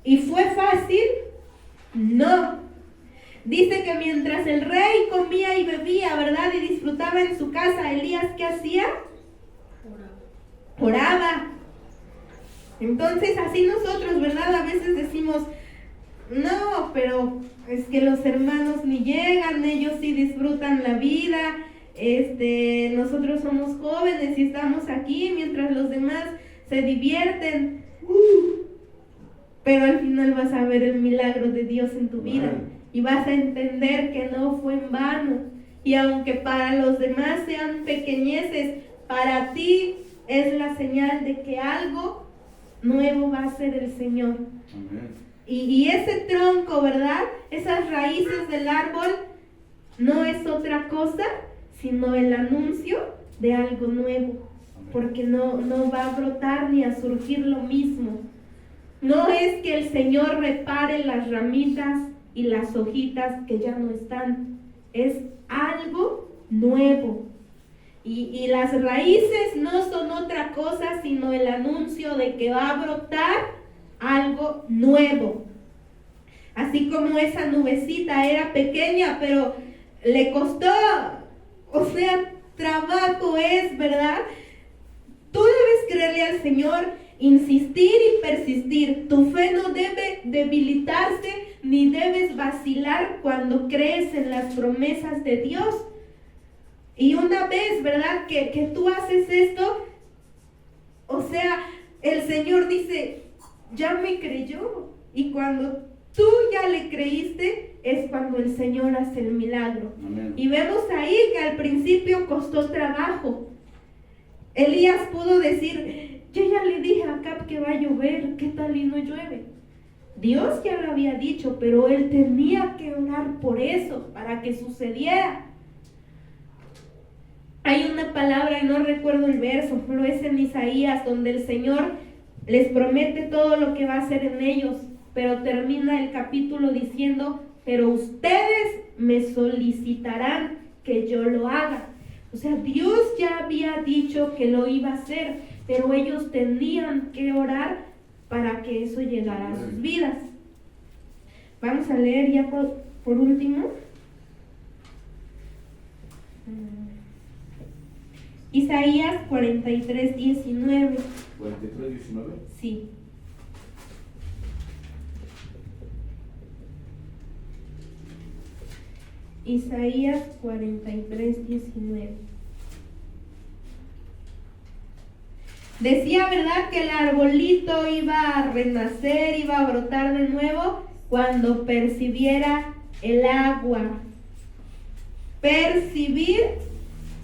¿Y fue fácil? No. Dice que mientras el rey comía y bebía, ¿verdad? Y disfrutaba en su casa, Elías, ¿qué hacía? Oraba. Entonces, así nosotros, ¿verdad? A veces decimos, no, pero es que los hermanos ni llegan, ellos sí disfrutan la vida, nosotros somos jóvenes y estamos aquí mientras los demás se divierten. Pero al final vas a ver el milagro de Dios en tu vida y vas a entender que no fue en vano. Y aunque para los demás sean pequeñeces, para ti es la señal de que algo nuevo va a ser el Señor. Amén. Y ese tronco, ¿verdad? Esas raíces del árbol no es otra cosa sino el anuncio de algo nuevo. Porque no va a brotar ni a surgir lo mismo. No es que el Señor repare las ramitas y las hojitas que ya no están. Es algo nuevo. Y las raíces no son otra cosa sino el anuncio de que va a brotar algo nuevo. Así como esa nubecita era pequeña, pero le costó, o sea, trabajo es, ¿verdad? Tú debes creerle al Señor, insistir y persistir. Tu fe no debe debilitarse ni debes vacilar cuando crees en las promesas de Dios. Y una vez, ¿verdad? Que tú haces esto, o sea, el Señor dice, ya me creyó. Y cuando tú ya le creíste, es cuando el Señor hace el milagro. Amén. Y vemos ahí que al principio costó trabajo. Elías pudo decir, yo ya le dije a Acab que va a llover, ¿qué tal y no llueve? Dios ya lo había dicho, pero él tenía que orar por eso, para que sucediera. Hay una palabra, y no recuerdo el verso, pero es en Isaías, donde el Señor les promete todo lo que va a hacer en ellos, pero termina el capítulo diciendo, pero ustedes me solicitarán que yo lo haga. O sea, Dios ya había dicho que lo iba a hacer, pero ellos tenían que orar para que eso llegara a sus vidas. Vamos a leer ya por último. Isaías 43, 19. 43, 19. Sí. Isaías 43, 19. Decía, ¿verdad?, que el arbolito iba a renacer, iba a brotar de nuevo cuando percibiera el agua. Percibir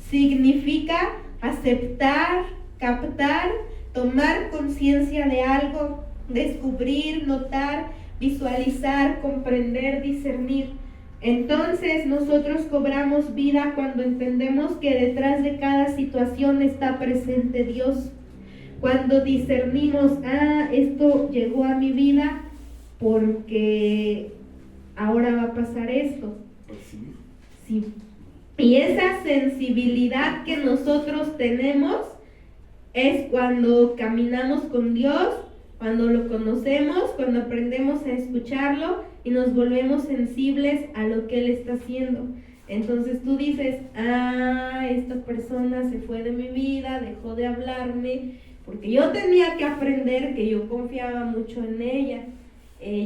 significa aceptar, captar, tomar conciencia de algo, descubrir, notar, visualizar, comprender, discernir. Entonces nosotros cobramos vida cuando entendemos que detrás de cada situación está presente Dios. Cuando discernimos, esto llegó a mi vida porque ahora va a pasar esto. Sí. Y esa sensibilidad que nosotros tenemos es cuando caminamos con Dios, cuando lo conocemos, cuando aprendemos a escucharlo y nos volvemos sensibles a lo que Él está haciendo. Entonces tú dices, esta persona se fue de mi vida, dejó de hablarme, porque yo tenía que aprender que yo confiaba mucho en ella.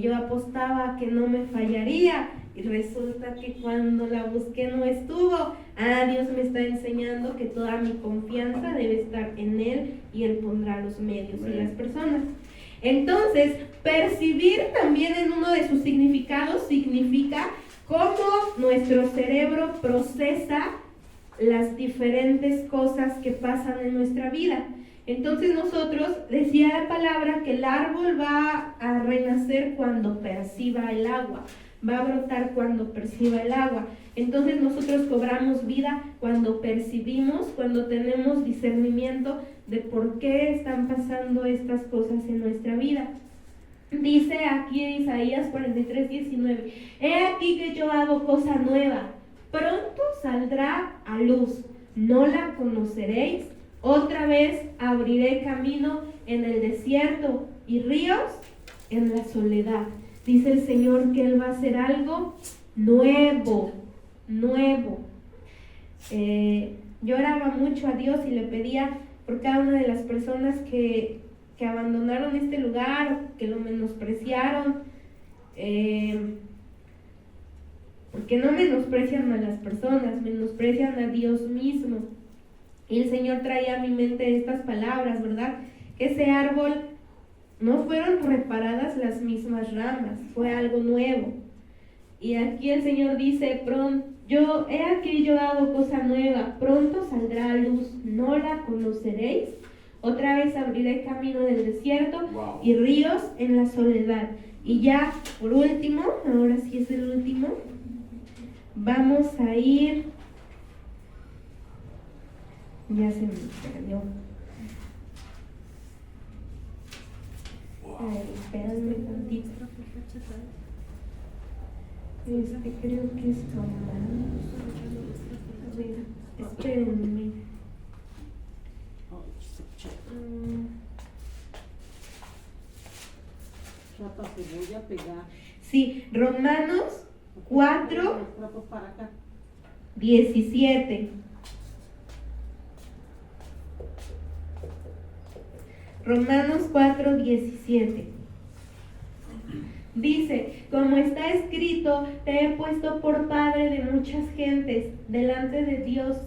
Yo apostaba que no me fallaría y resulta que cuando la busqué no estuvo. Dios me está enseñando que toda mi confianza debe estar en Él y Él pondrá los medios y las personas. Entonces, percibir también en uno de sus significados significa cómo nuestro cerebro procesa las diferentes cosas que pasan en nuestra vida. Entonces nosotros, decía la palabra, que el árbol va a renacer cuando perciba el agua, va a brotar cuando perciba el agua. Entonces nosotros cobramos vida cuando percibimos, cuando tenemos discernimiento de por qué están pasando estas cosas en nuestra vida. Dice aquí en Isaías 43, 19, he aquí que yo hago cosa nueva, pronto saldrá a luz, no la conoceréis. Otra vez abriré camino en el desierto y ríos en la soledad. Dice el Señor que Él va a hacer algo nuevo. Yo oraba mucho a Dios y le pedía por cada una de las personas que abandonaron este lugar, que lo menospreciaron, porque no menosprecian a las personas, menosprecian a Dios mismo. Y el Señor traía a mi mente estas palabras, ¿verdad? Que ese árbol no fueron reparadas las mismas ramas, fue algo nuevo. Y aquí el Señor dice, he aquí yo hago cosa nueva, pronto saldrá a luz, ¿no la conoceréis? Otra vez abriré camino del desierto y ríos en la soledad. Y ya, por último, ahora sí es el último, vamos a ir... Ya se me perdió. Espérame tantito. Creo que es Romanos. A ver, espérenme. Te voy a pegar. Sí, Romanos 4, 17. Romanos 4, 17. Dice, como está escrito, te he puesto por padre de muchas gentes delante de Dios,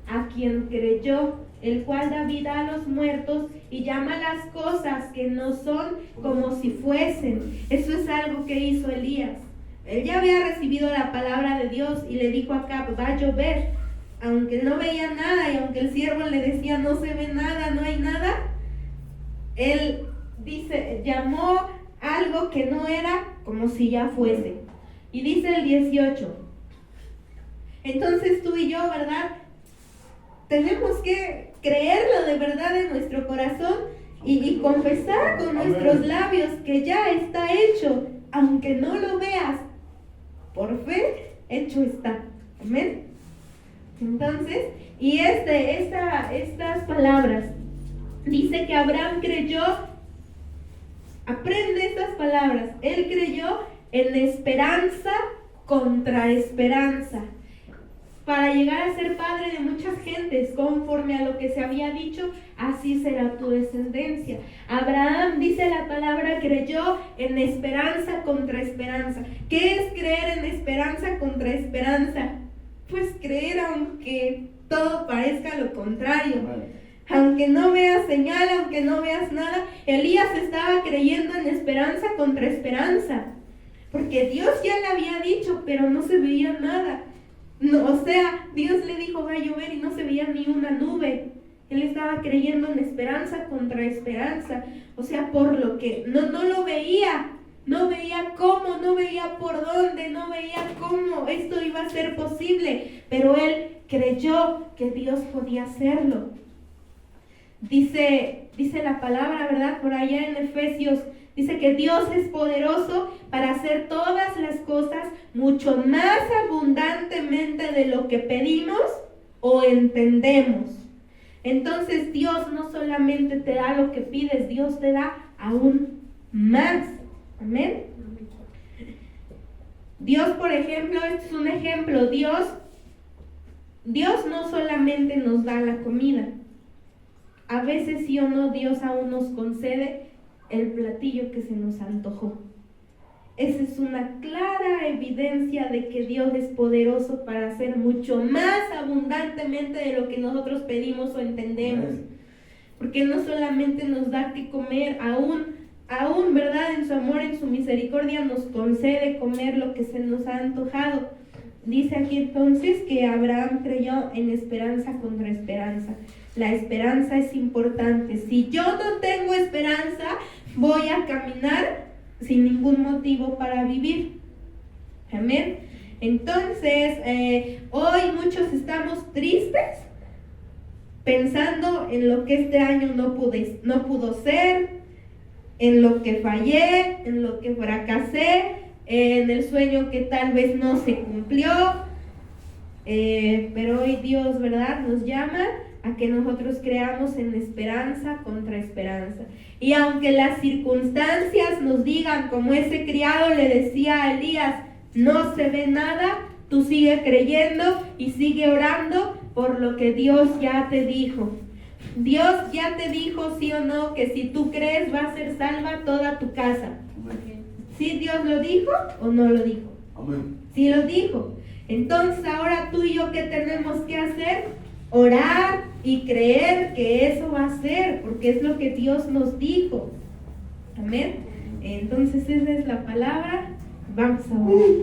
a quien creyó, el cual da vida a los muertos y llama las cosas que no son como si fuesen. Eso es algo que hizo Elías. Él ya había recibido la palabra de Dios y le dijo a Acab, va a llover. Aunque no veía nada y aunque el siervo le decía, no se ve nada, no hay nada, él dice, llamó algo que no era como si ya fuese. Y dice el 18. Entonces tú y yo, ¿verdad? Tenemos que creerlo de verdad en nuestro corazón y confesar con nuestros labios que ya está hecho, aunque no lo veas. Por fe, hecho está. Amén. Entonces, y estas palabras, dice que Abraham creyó, aprende estas palabras, él creyó en esperanza contra esperanza, para llegar a ser padre de muchas gentes, conforme a lo que se había dicho, así será tu descendencia. Abraham, dice la palabra, creyó en esperanza contra esperanza. ¿Qué es creer en esperanza contra esperanza? Pues creer aunque todo parezca lo contrario. Aunque no veas señal, aunque no veas nada. Elías estaba creyendo en esperanza contra esperanza, porque Dios ya le había dicho, pero no se veía nada. No, o sea, Dios le dijo va a llover y no se veía ni una nube. Él estaba creyendo en esperanza contra esperanza. O sea, por lo que no lo veía. No veía cómo, no veía por dónde, no veía cómo esto iba a ser posible. Pero él creyó que Dios podía hacerlo. Dice la palabra, ¿verdad? Por allá en Efesios, dice que Dios es poderoso para hacer todas las cosas mucho más abundantemente de lo que pedimos o entendemos. Entonces Dios no solamente te da lo que pides, Dios te da aún más. Amén. Dios, por ejemplo, este es un ejemplo. Dios no solamente nos da la comida. A veces sí o no, Dios aún nos concede el platillo que se nos antojó. Esa es una clara evidencia de que Dios es poderoso para hacer mucho más abundantemente de lo que nosotros pedimos o entendemos. Porque no solamente nos da que comer, aún, ¿verdad? En su amor, en su misericordia nos concede comer lo que se nos ha antojado. Dice aquí entonces que Abraham creyó en esperanza contra esperanza. La esperanza es importante. Si yo no tengo esperanza, voy a caminar sin ningún motivo para vivir. Amén. Entonces, hoy muchos estamos tristes, pensando en lo que este año no pudo ser, en lo que fallé, en lo que fracasé, en el sueño que tal vez no se cumplió. Pero hoy Dios, ¿verdad?, nos llama a que nosotros creamos en esperanza contra esperanza. Y aunque las circunstancias nos digan, como ese criado le decía a Elías, no se ve nada, tú sigue creyendo y sigue orando por lo que Dios ya te dijo. Dios ya te dijo, sí o no, que si tú crees va a ser salva toda tu casa. ¿Sí Dios lo dijo o no lo dijo? Amén. Sí lo dijo. Entonces ahora tú y yo, ¿qué tenemos que hacer? Orar y creer que eso va a ser, porque es lo que Dios nos dijo. Amén. Entonces esa es la palabra. Vamos a orar.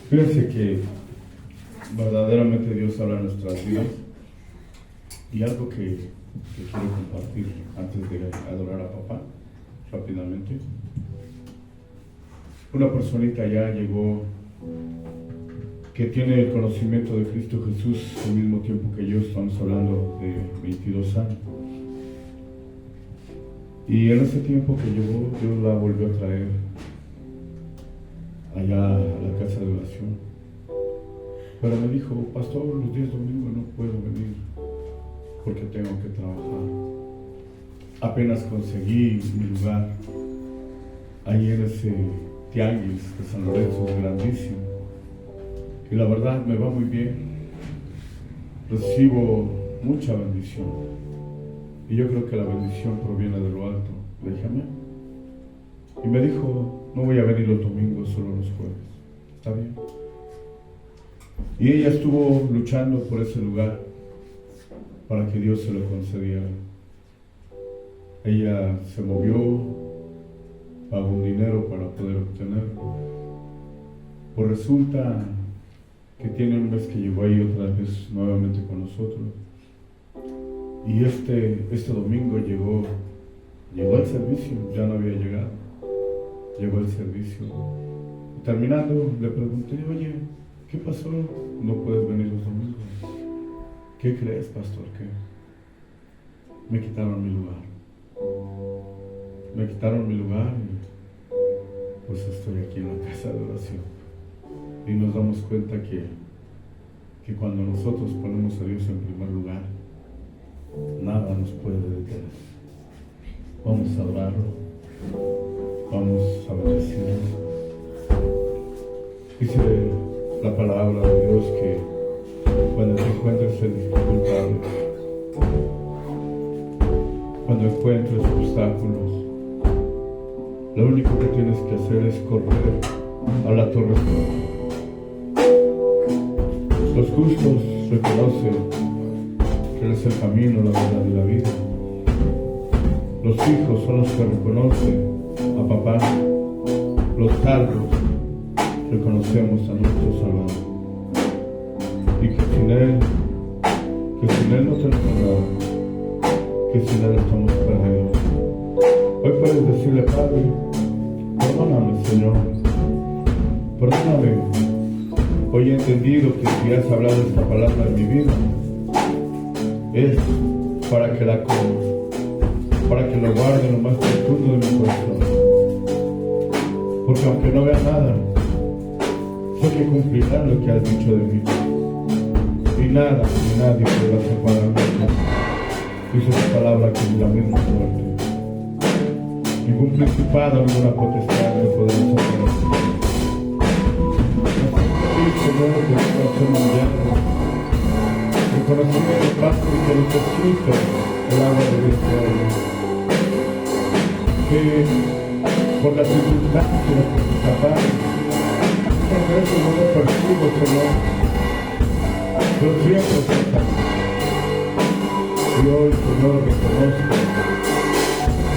Fíjense que verdaderamente Dios habla en nuestras vidas, y algo que quiero compartir antes de adorar a papá rápidamente. Una personita ya llegó que tiene el conocimiento de Cristo Jesús al mismo tiempo que yo, estamos hablando de 22 años. Y en ese tiempo que llegó, Dios la volvió a traer allá a la casa de oración. Pero me dijo, pastor, los días domingos no puedo venir porque tengo que trabajar. Apenas conseguí mi lugar ahí en ese tianguis de San Lorenzo, es grandísimo. Y la verdad me va muy bien. Recibo mucha bendición. Y yo creo que la bendición proviene de lo alto. Le dije amén. Y me dijo, no voy a venir los domingos, solo los jueves. ¿Está bien? Y ella estuvo luchando por ese lugar para que Dios se lo concediera. Ella se movió, pagó un dinero para poder obtenerlo. Pues resulta que tiene un mes que llegó ahí otra vez nuevamente con nosotros. Y este domingo llegó el servicio, ya no había llegado. Llegó el servicio. Y terminando, le pregunté, oye, ¿qué pasó? No puedes venir los domingos. ¿Qué crees, pastor? ¿Qué? Me quitaron mi lugar. Me quitaron mi lugar y pues estoy aquí en la casa de oración. Y nos damos cuenta que cuando nosotros ponemos a Dios en primer lugar, nada nos puede detener. Vamos a adorarlo, vamos a bendecirlo. Dice la palabra de Dios que cuando te encuentres en dificultades, cuando encuentres obstáculos, lo único que tienes que hacer es correr a la torre. Los justos reconocen que Él es el camino, la verdad y la vida. Los hijos son los que reconocen a papá. Los salvos reconocemos a nuestro Salvador. Y que sin Él no tenemos nada, que sin Él estamos perdidos. Hoy puedes decirle, Padre, perdóname, Señor, perdóname. Hoy he entendido que si has hablado esta palabra en mi vida, es para que la coma, para que lo guarde en lo más profundo de mi corazón. Porque aunque no vea nada, sé que cumplirá lo que has dicho de mí. Y nada ni nadie podrá separarme de ti. Dice esa palabra que es la misma muerte. Ningún principado, ninguna potestad me podrá separar. Señor, de corazón mundial, reconocimiento, Padre, que necesito el agua de este año. Que por las circunstancias, por tus zapatos, por eso no me percibo, Señor. Pero siempre está. Y hoy, Señor, reconozco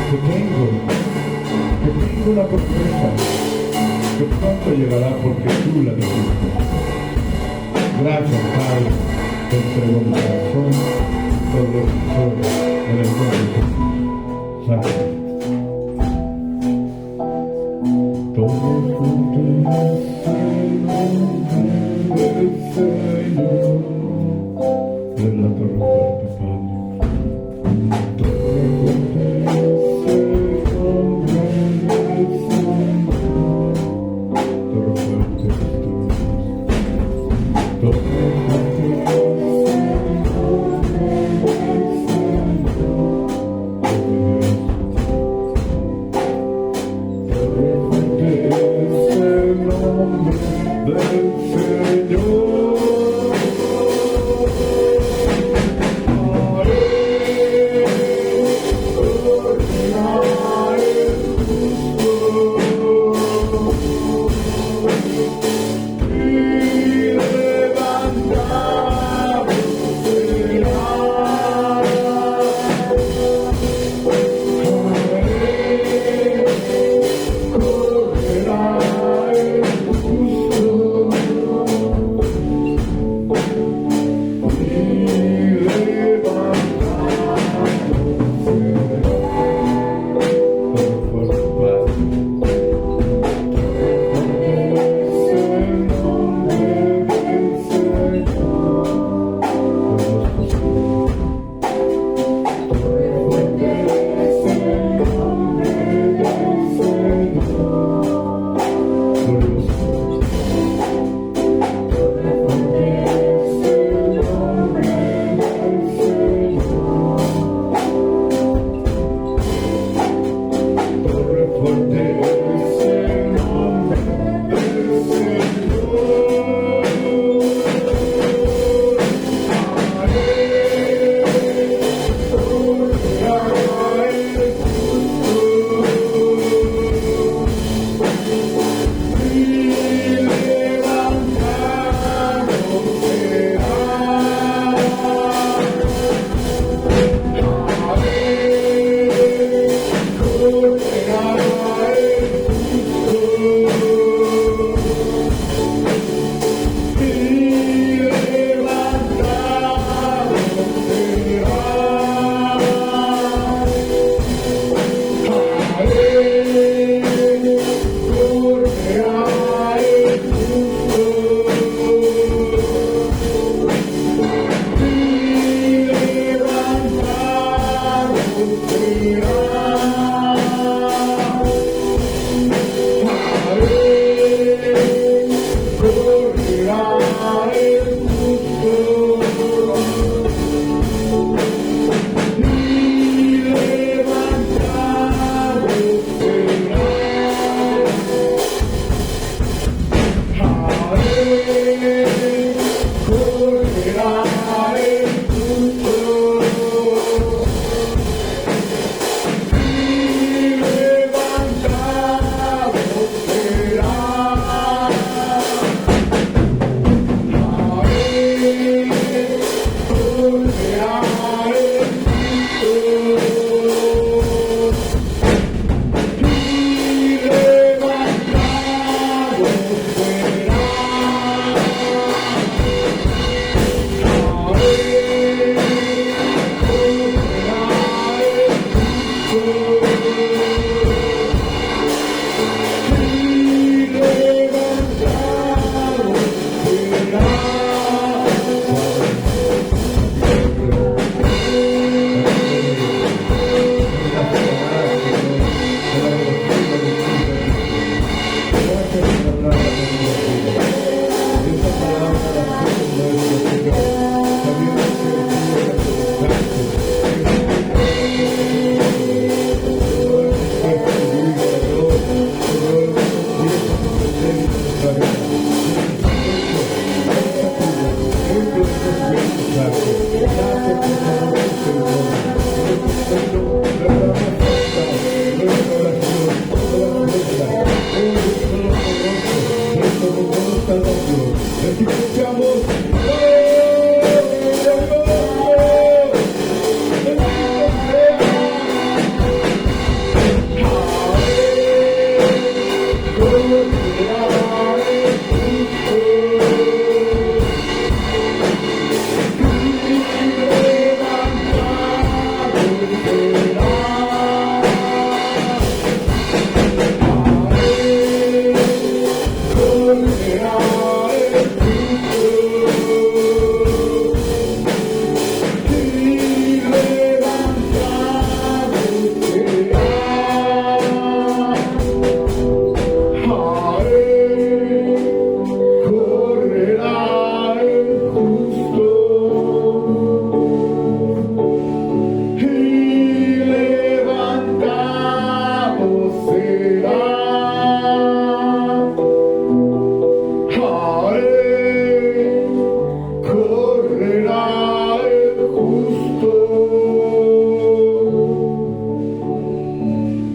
que tengo una promesa que pronto llegará porque tú la dijiste. Gracias, Padre, te entrego mi corazón, todo lo que soy, en el nombre de Jesús. Santo. Todo junto del Señor, en la torre fuerte, Padre. Todo junto del Señor. Todo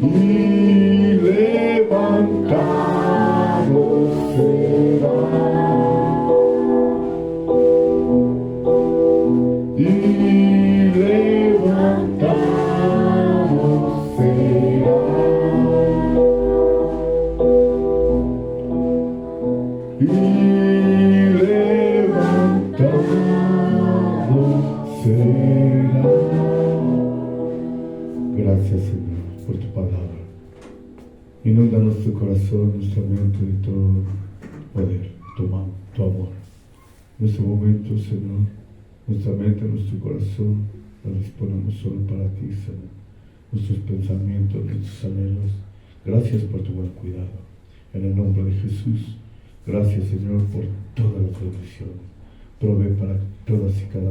y levantado será. Y levantado será. Y levantado será. Gracias, Señor, por tu palabra. Inunda nuestro corazón, nuestra mente de todo poder, tu amor. En este momento, Señor, nuestra mente, nuestro corazón, la disponemos solo para ti, Señor. Nuestros pensamientos, nuestros anhelos. Gracias por tu buen cuidado. En el nombre de Jesús, gracias, Señor, por todas las bendiciones. Provee para todas y cada